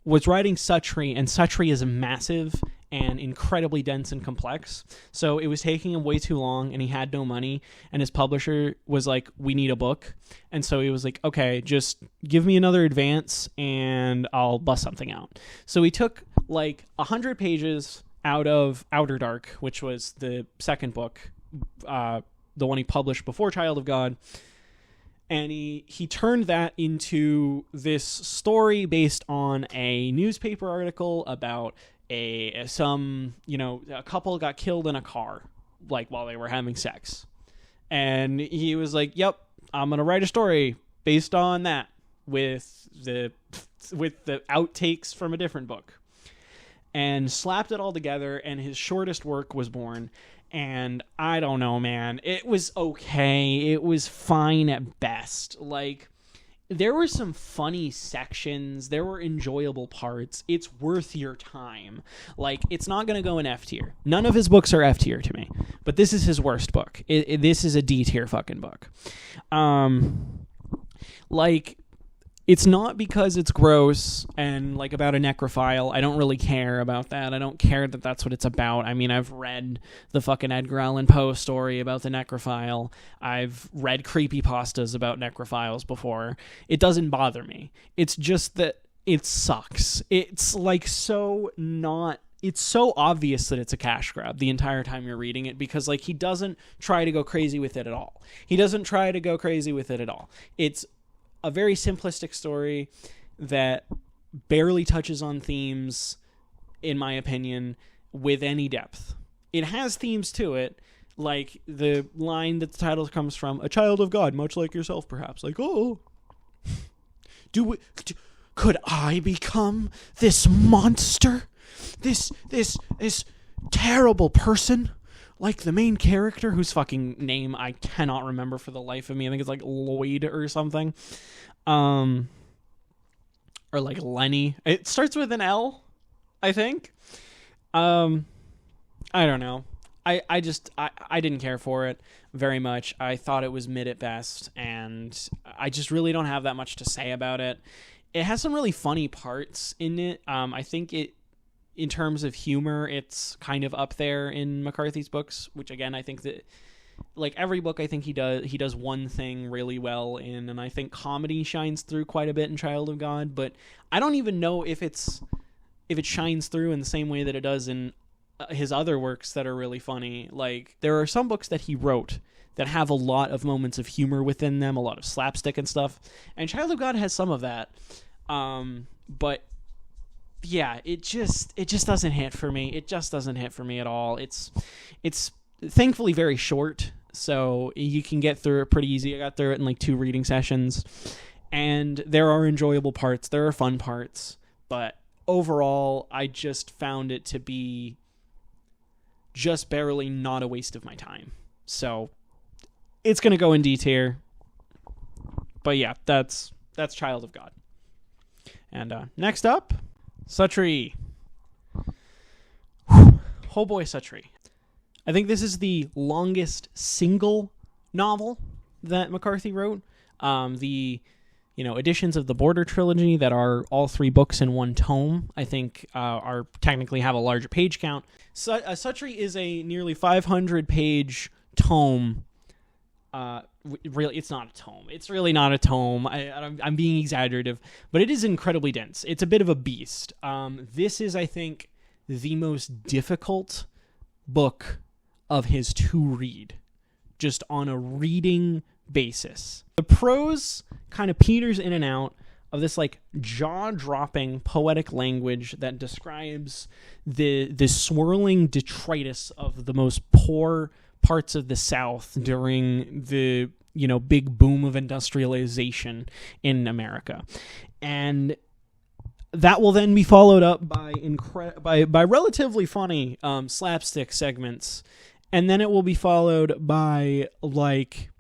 was writing Suttree, and Suttree is massive and incredibly dense and complex. So it was taking him way too long, and he had no money, and his publisher was like, we need a book. And so he was like, okay, just give me another advance and I'll bust something out. So he took 100 pages out of Outer Dark, which was the second book, the one he published before Child of God, and he turned that into this story based on a newspaper article about a couple got killed in a car while they were having sex. And he was like, yep, I'm going to write a story based on that with the outtakes from a different book. And slapped it all together, and his shortest work was born. And I don't know, man. It was okay. It was fine at best. There were some funny sections. There were enjoyable parts. It's worth your time. It's not going to go in F tier. None of his books are F tier to me. But this is his worst book. This is a D tier fucking book. It's not because it's gross and like about a necrophile. I don't really care about that. I don't care that that's what it's about. I mean, I've read the fucking Edgar Allan Poe story about the necrophile. I've read creepypastas about necrophiles before. It doesn't bother me. It's just that it sucks. It's like so not... It's so obvious that it's a cash grab the entire time you're reading it, because like he doesn't try to go crazy with it at all. It's a very simplistic story that barely touches on themes, in my opinion, with any depth. It has themes to it, like the line that the title comes from, a child of God, much like yourself, perhaps. Like, oh, could I become this monster? This terrible person? Like the main character, whose fucking name I cannot remember for the life of me. I think it's like Lloyd or something. Or like Lenny. It starts with an L, I think. I don't know. I didn't care for it very much. I thought it was mid at best, and I just really don't have that much to say about it. It has some really funny parts in it. I think in terms of humor, it's kind of up there in McCarthy's books, which again, I think that like every book, I think he does one thing really well in, and I think comedy shines through quite a bit in Child of God, but I don't even know if it shines through in the same way that it does in his other works that are really funny. Like there are some books that he wrote that have a lot of moments of humor within them, a lot of slapstick and stuff, and Child of God has some of that. But yeah, it just doesn't hit for me. It just doesn't hit for me at all. It's thankfully very short, so you can get through it pretty easy. I got through it in like 2 reading sessions, and there are enjoyable parts, there are fun parts, but overall, I just found it to be just barely not a waste of my time. So it's going to go in D tier. But yeah, that's Child of God. And next up, Suttree. Oh boy, Suttree. I think this is the longest single novel that McCarthy wrote. The editions of the Border trilogy that are all 3 books in one tome, I think are technically have a larger page count. Suttree is a nearly 500-page tome. Really, it's not a tome. It's really not a tome. I'm being exaggerative, but it is incredibly dense. It's a bit of a beast. This is, I think, the most difficult book of his to read, just on a reading basis. The prose kind of peters in and out of this like jaw-dropping poetic language that describes the swirling detritus of the most poor parts of the South during the big boom of industrialization in America, and that will then be followed up by relatively funny slapstick segments, and then it will be followed by like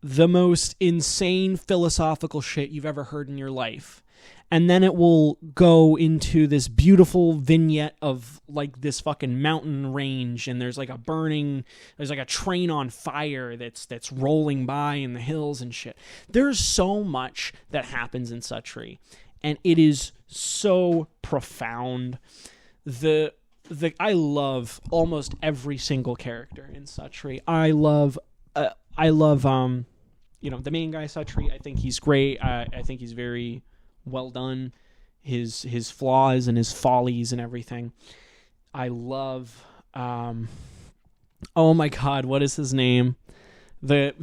the most insane philosophical shit you've ever heard in your life. And then it will go into this beautiful vignette of like this fucking mountain range, and there's like a train on fire that's rolling by in the hills and shit. There's so much that happens in Suttree, and it is so profound. I love almost every single character in Suttree. I love the main guy Suttree. I think he's great. I think he's very well done. His flaws and his follies and everything. I love oh my god, what is his name? The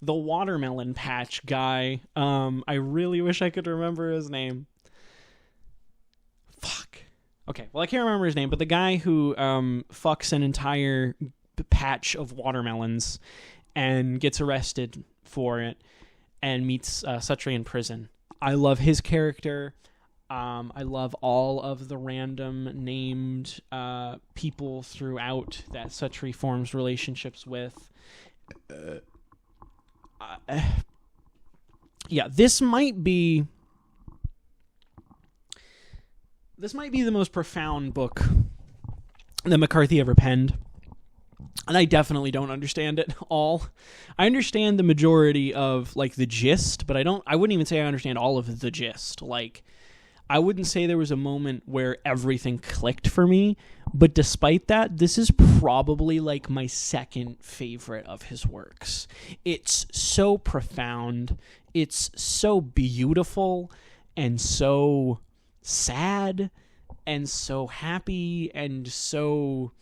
watermelon patch guy. I really wish I could remember his name. Fuck. Okay, well I can't remember his name, but the guy who fucks an entire patch of watermelons and gets arrested for it and meets Suttree in prison. I love his character. I love all of the random named people throughout that Suttree forms relationships with. Yeah, this might be the most profound book that McCarthy ever penned. And I definitely don't understand it all. I understand the majority of like the gist, but I wouldn't even say I understand all of the gist. Like, I wouldn't say there was a moment where everything clicked for me, but despite that, this is probably like my second favorite of his works. It's so profound, it's so beautiful, and so sad, and so happy, and so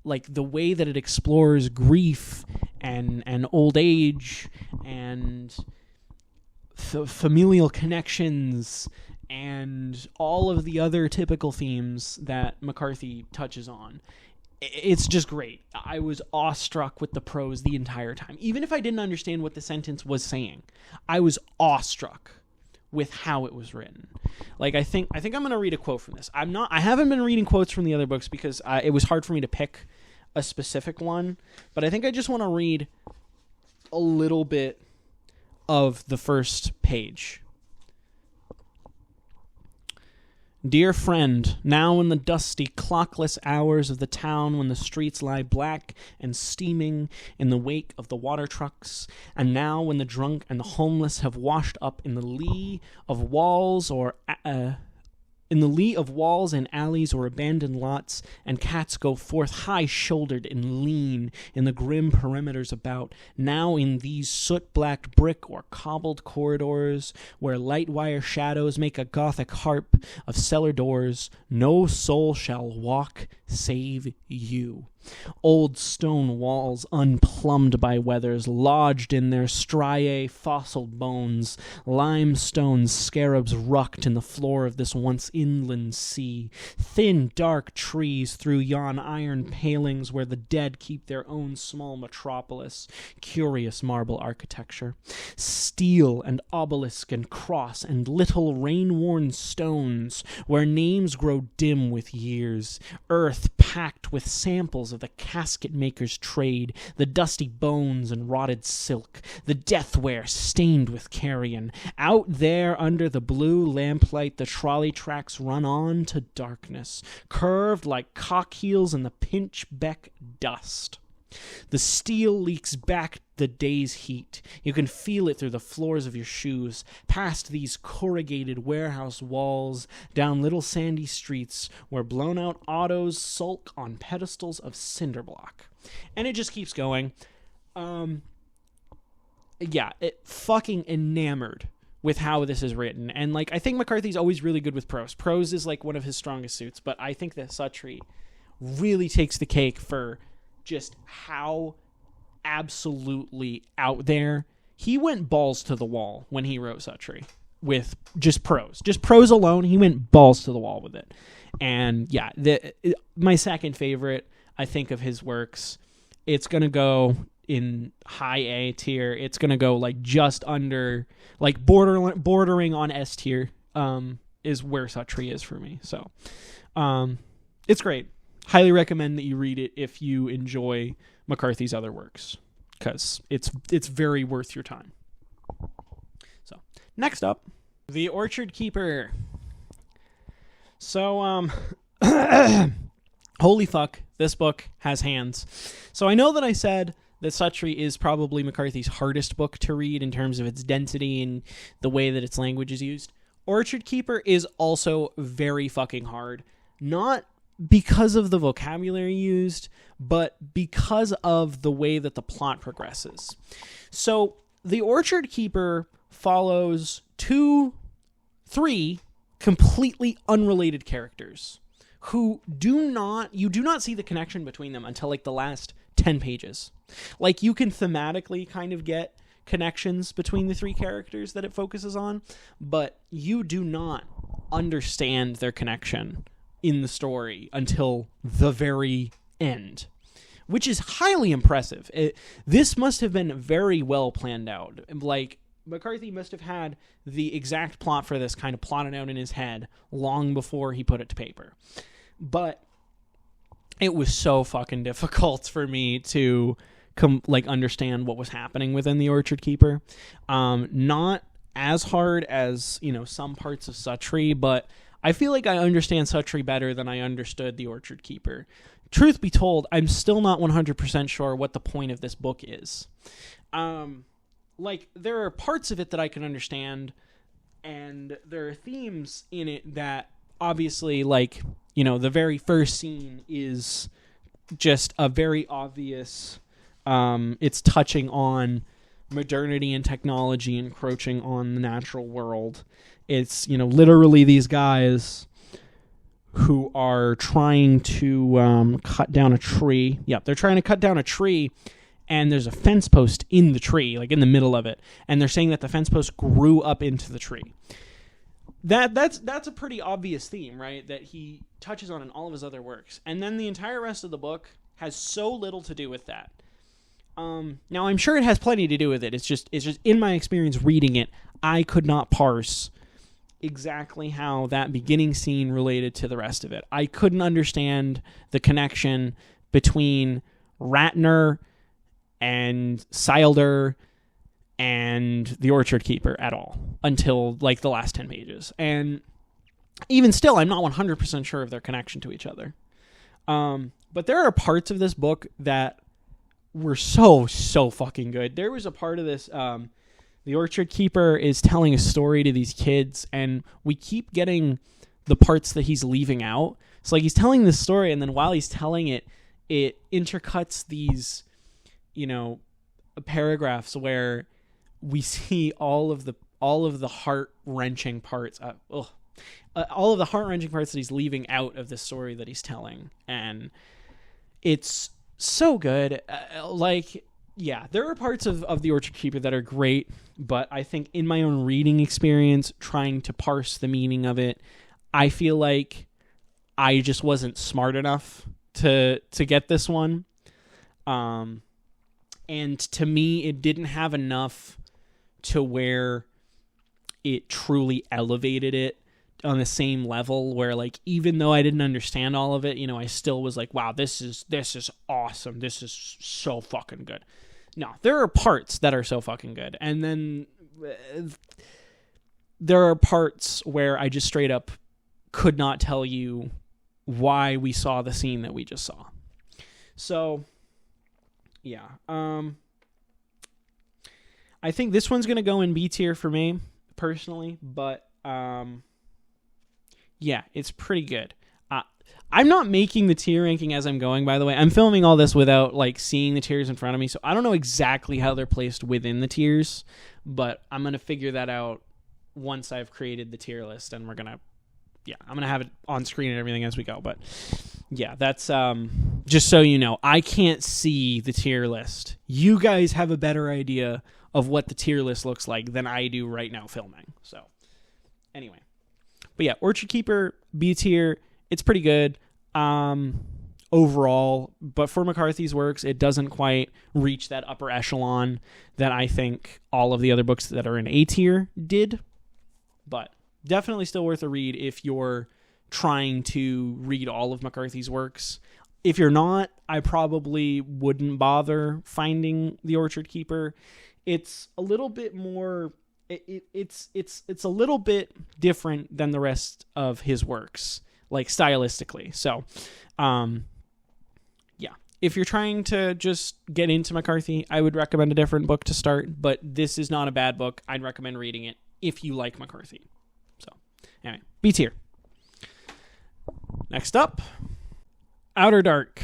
like the way that it explores grief and old age and familial connections and all of the other typical themes that McCarthy touches on. It's just great. I was awestruck with the prose the entire time. Even if I didn't understand what the sentence was saying, I was awestruck with how it was written. Like, I think I'm going to read a quote from this. I haven't been reading quotes from the other books because it was hard for me to pick a specific one, but I think I just want to read a little bit of the first page. Dear friend, now in the dusty, clockless hours of the town when the streets lie black and steaming in the wake of the water trucks, and now when the drunk and the homeless have washed up in the lee of walls and alleys or abandoned lots, and cats go forth high-shouldered and lean in the grim perimeters about, now in these soot-blacked brick or cobbled corridors, where light-wire shadows make a gothic harp of cellar doors, no soul shall walk save you. Old stone walls unplumbed by weathers, lodged in their striae fossil bones, limestone scarabs rucked in the floor of this once inland sea, thin dark trees through yon iron palings where the dead keep their own small metropolis, curious marble architecture, steel and obelisk and cross and little rain-worn stones where names grow dim with years, earth packed with samples of the casket maker's trade, the dusty bones and rotted silk, the deathware stained with carrion. Out there under the blue lamplight the trolley tracks run on to darkness, curved like cock heels in the pinchbeck dust. The steel leaks back the day's heat. You can feel it through the floors of your shoes, past these corrugated warehouse walls, down little sandy streets where blown-out autos sulk on pedestals of cinder block. And it just keeps going. It fucking enamored with how this is written. And, like, I think McCarthy's always really good with prose. Prose is, like, one of his strongest suits, but I think that Suttree really takes the cake for just how absolutely out there. He went balls to the wall when he wrote Suttree with just prose. Just prose alone, he went balls to the wall with it. And yeah, my second favorite, I think, of his works, it's going to go in high A tier. It's going to go like just under, like bordering on S tier, is where Suttree is for me. So it's great. Highly recommend that you read it if you enjoy McCarthy's other works, because it's very worth your time. So, next up, The Orchard Keeper. So, holy fuck, this book has hands. So I know that I said that Suttree is probably McCarthy's hardest book to read in terms of its density and the way that its language is used. Orchard Keeper is also very fucking hard. Not because of the vocabulary used, but because of the way that the plot progresses. So, The Orchard Keeper follows three completely unrelated characters who you do not see the connection between them until like the last 10 pages. Like, you can thematically kind of get connections between the three characters that it focuses on, but you do not understand their connection in the story until the very end, which is highly impressive. This must have been very well planned out. Like, McCarthy must have had the exact plot for this kind of plotted out in his head long before he put it to paper. But it was so fucking difficult for me to understand what was happening within The Orchard Keeper. Not as hard as, some parts of Suttree, but I feel like I understand Suttree better than I understood The Orchard Keeper, truth be told, I'm still not 100% sure what the point of this book is. Like, there are parts of it that I can understand, and there are themes in it that obviously, like, you know, the very first scene is just a very obvious, it's touching on modernity and technology encroaching on the natural world. It's, you know, literally these guys who are trying to cut down a tree. Yep, they're trying to cut down a tree, and there's a fence post in the tree, like in the middle of it, and they're saying that the fence post grew up into the tree. That's a pretty obvious theme, right, that he touches on in all of his other works. And then the entire rest of the book has so little to do with that. Now, I'm sure it has plenty to do with it. It's just in my experience reading it, I could not parse exactly how that beginning scene related to the rest of it. I couldn't understand the connection between Ratner and Sylder and the Orchard Keeper at all until like the last 10 pages. And even still, I'm not 100% sure of their connection to each other. But there are parts of this book that were so fucking good. There was a part of this, the Orchard Keeper is telling a story to these kids, and we keep getting the parts that he's leaving out. So like he's telling this story, and then while he's telling it, it intercuts these, you know, paragraphs where we see all of the heart-wrenching parts. All of the heart-wrenching parts that he's leaving out of the story that he's telling, and it's so good. Yeah, there are parts of The Orchard Keeper that are great, but I think in my own reading experience, trying to parse the meaning of it, I feel like I just wasn't smart enough to get this one. And to me, it didn't have enough to where it truly elevated it on the same level where, like, even though I didn't understand all of it, you know, I still was like, wow, this is awesome. This is so fucking good. No, there are parts that are so fucking good. And then there are parts where I just straight up could not tell you why we saw the scene that we just saw. So, yeah. I think this one's going to go in B tier for me, personally, but yeah, it's pretty good. I'm not making the tier ranking as I'm going, by the way. I'm filming all this without, like, seeing the tiers in front of me, so I don't know exactly how they're placed within the tiers, but I'm going to figure that out once I've created the tier list, and I'm going to have it on screen and everything as we go, but yeah, that's, just so you know, I can't see the tier list. You guys have a better idea of what the tier list looks like than I do right now filming, so anyway. But yeah, Orchard Keeper, B tier, it's pretty good overall, but for McCarthy's works, it doesn't quite reach that upper echelon that I think all of the other books that are in A tier did, but definitely still worth a read if you're trying to read all of McCarthy's works. If you're not, I probably wouldn't bother finding The Orchard Keeper. It's a little bit more... It's a little bit different than the rest of his works, like stylistically. So, yeah, if you're trying to just get into McCarthy, I would recommend a different book to start, but this is not a bad book. I'd recommend reading it if you like McCarthy. So, anyway, B tier. Next up, Outer Dark.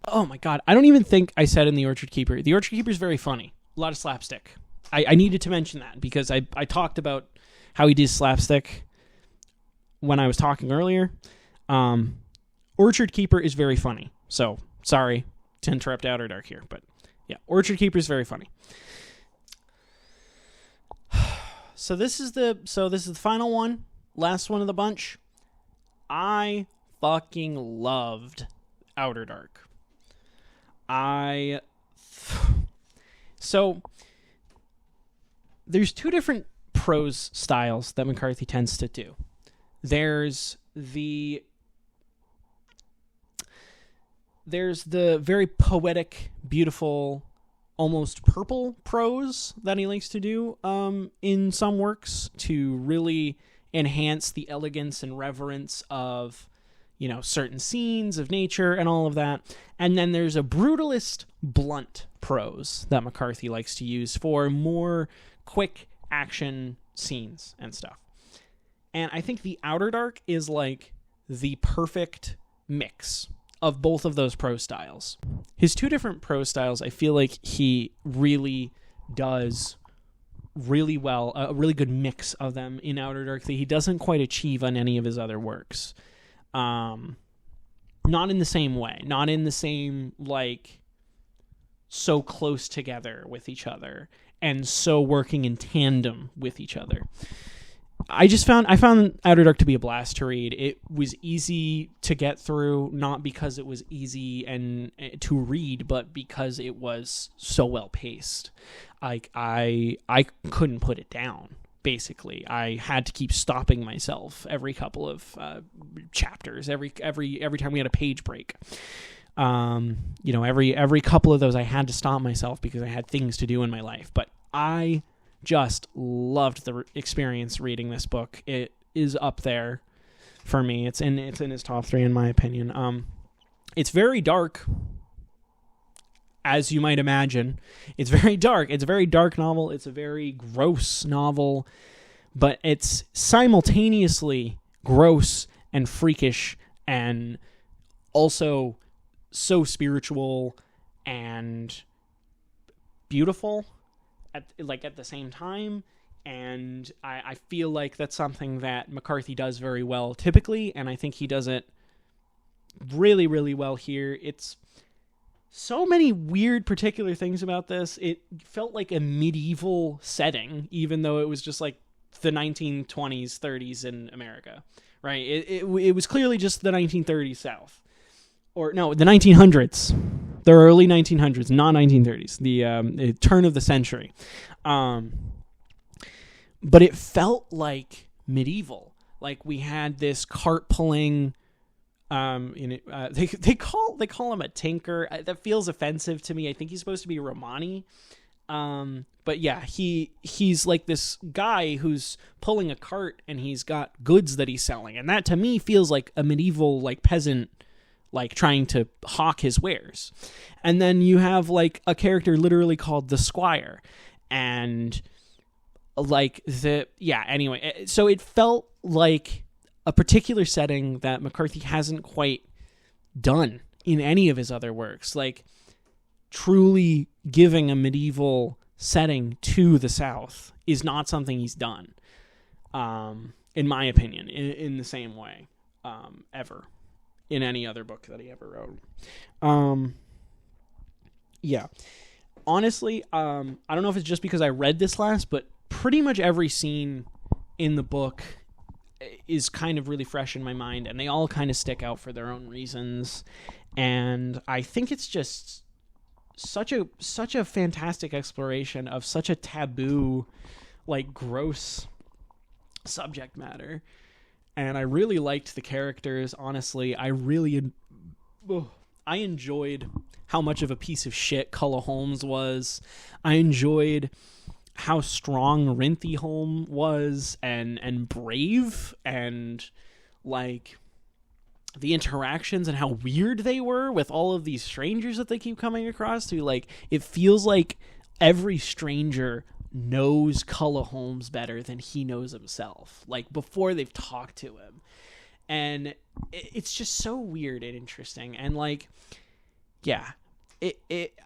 Oh my God, I don't even think I said in The Orchard Keeper. The Orchard Keeper is very funny. A lot of slapstick. I needed to mention that because I talked about how he did slapstick when I was talking earlier. Orchard Keeper is very funny. So, sorry to interrupt Outer Dark here, but yeah, Orchard Keeper is very funny. So this is the final one, last one of the bunch. I fucking loved Outer Dark. So there's two different prose styles that McCarthy tends to do. There's the very poetic, beautiful, almost purple prose that he likes to do in some works to really enhance the elegance and reverence of, certain scenes of nature and all of that. And then there's a brutalist, blunt prose that McCarthy likes to use for more quick action scenes and stuff. And I think The Outer Dark is like the perfect mix of both of those prose styles. His two different prose styles, I feel like he really does really well, a really good mix of them in Outer Dark that he doesn't quite achieve on any of his other works. Not in the same way, not in the same, like, so close together with each other and so working in tandem with each other. I found Outer Dark to be a blast to read. It was easy to get through, not because it was easy and to read, but because it was so well paced. Like I couldn't put it down. Basically, I had to keep stopping myself every couple of chapters, every time we had a page break. Every couple of those, I had to stop myself because I had things to do in my life. But I just loved the experience reading this book. It is up there for me. It's in his top 3 in my opinion. It's very dark, as you might imagine. It's very dark. It's a very dark novel. It's a very gross novel, but it's simultaneously gross and freakish and also so spiritual and beautiful at the same time. And I feel like that's something that McCarthy does very well typically, and I think he does it really, really well here. It's so many weird particular things about this. It felt like a medieval setting, even though it was just like the 1920s, 30s in America, right? It was clearly just the 1930s South. Or no, the 1900s. The early 1900s, not 1930s. The turn of the century. But it felt like medieval. Like we had this cart pulling. They call him a tinker. That feels offensive to me. I think he's supposed to be Romani. But yeah, he's like this guy who's pulling a cart and he's got goods that he's selling, and that to me feels like a medieval like peasant, like trying to hawk his wares. And then you have like a character literally called the Squire, and like anyway, so it felt like a particular setting that McCarthy hasn't quite done in any of his other works, like truly giving a medieval setting to the South is not something he's done, in my opinion, in the same way, ever, in any other book that he ever wrote. Honestly, I don't know if it's just because I read this last, but pretty much every scene in the book is kind of really fresh in my mind, and they all kind of stick out for their own reasons. And I think it's just such a fantastic exploration of such a taboo, like gross subject matter. And I really liked the characters. Honestly, I enjoyed how much of a piece of shit Culloh Holmes was. I enjoyed how strong Rinthy Holm was and brave, and like the interactions and how weird they were with all of these strangers that they keep coming across to. Like, it feels like every stranger knows Culloh Holmes better than he knows himself, like before they've talked to him. And it's just so weird and interesting. And like, yeah,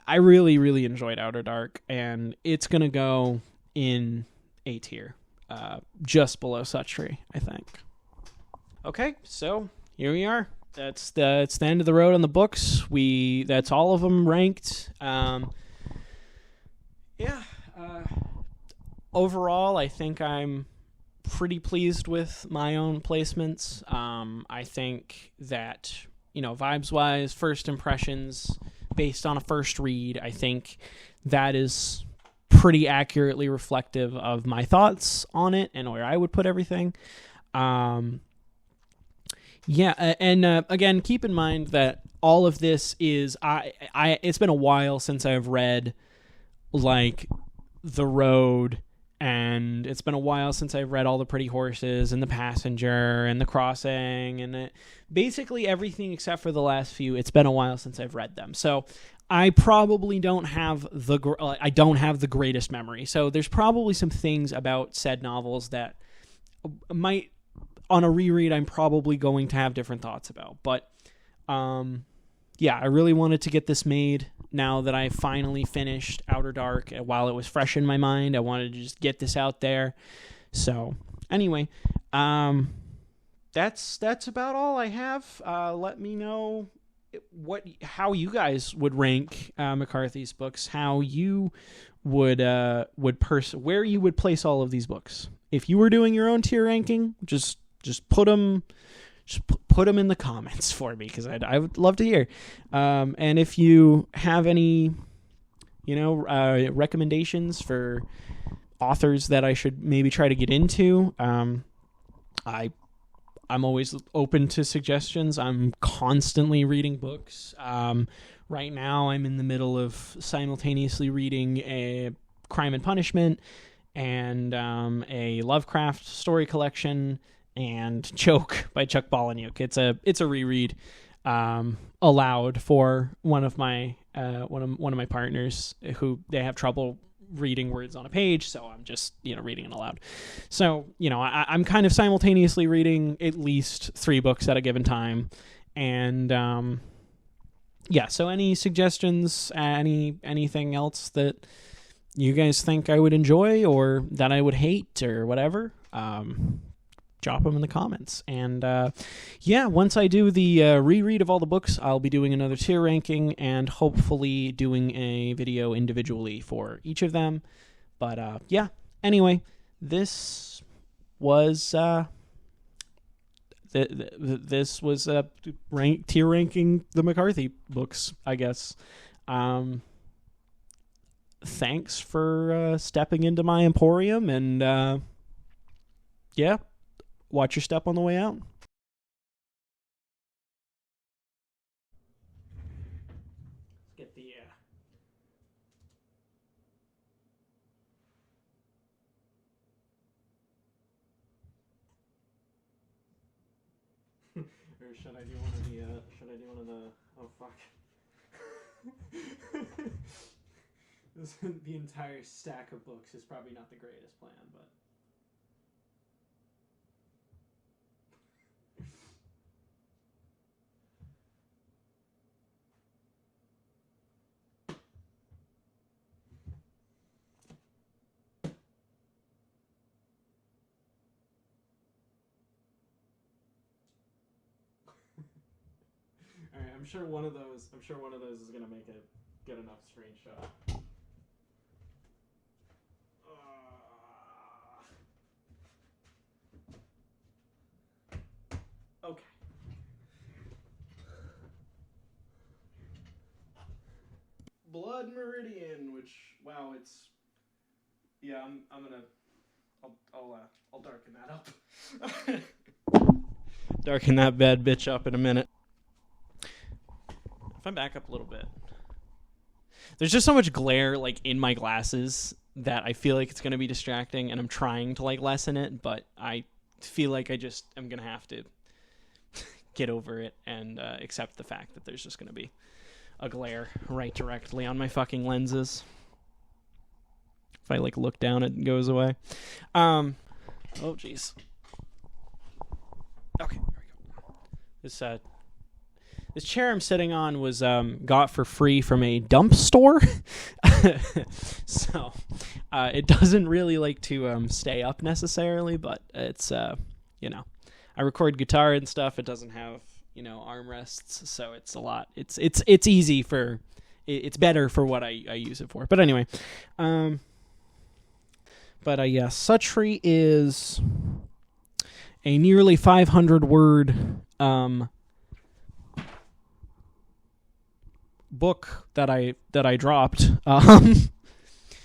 I really, really enjoyed Outer Dark, and it's going to go in A tier, just below Such-Tree, I think. Okay, so here we are. It's the end of the road on the books. That's all of them ranked. Overall, I think I'm pretty pleased with my own placements. I think that, vibes-wise, first impressions based on a first read, I think that is pretty accurately reflective of my thoughts on it and where I would put everything. Again, keep in mind that all of this is it's been a while since I've read like The Road and it's been a while since I've read All the Pretty Horses and The Passenger and The Crossing and basically everything except for the last few. It's been a while since I've read them, so I probably don't have the greatest memory. So there's probably some things about said novels that might, on a reread, I'm probably going to have different thoughts about. But yeah, I really wanted to get this made now that I finally finished Outer Dark. While it was fresh in my mind, I wanted to just get this out there. So anyway, that's about all I have. Let me know how you guys would rank McCarthy's books, how you would where you would place all of these books. If you were doing your own tier ranking, just put them in the comments for me, because I would love to hear. And if you have any, recommendations for authors that I should maybe try to get into, I'm always open to suggestions. I'm constantly reading books. Right now, I'm in the middle of simultaneously reading a Crime and Punishment and a Lovecraft story collection and Choke by Chuck Palahniuk. It's a reread aloud for one of my partners who they have trouble reading words on a page, so I'm just reading it aloud. So I'm kind of simultaneously reading at least 3 books at a given time, and yeah. So any suggestions, anything else that you guys think I would enjoy or that I would hate or whatever, drop them in the comments. And yeah, once I do the reread of all the books, I'll be doing another tier ranking and hopefully doing a video individually for each of them. But yeah, anyway, this was this was tier ranking the McCarthy books, I guess. Thanks for stepping into my emporium, and yeah, watch your step on the way out. Get the or should I do one of the oh fuck. The entire stack of books is probably not the greatest plan, but all right, I'm sure one of those is gonna make a good enough screenshot. Okay. Blood Meridian, which, wow, it's, yeah, I'll darken that up. Darken that bad bitch up in a minute. If I back up a little bit, there's just so much glare in my glasses that I feel like it's going to be distracting, and I'm trying to lessen it, but I feel like I'm going to have to get over it and accept the fact that there's just going to be a glare right directly on my fucking lenses. If I look down, it goes away. Oh jeez. Okay, there we go. This chair I'm sitting on was got for free from a dump store. So it doesn't really like to stay up necessarily, but it's I record guitar and stuff. It doesn't have armrests, so it's a lot. It's easy for it's better for what I use it for. But anyway, yeah, Suttree is a nearly 500 word book that I dropped.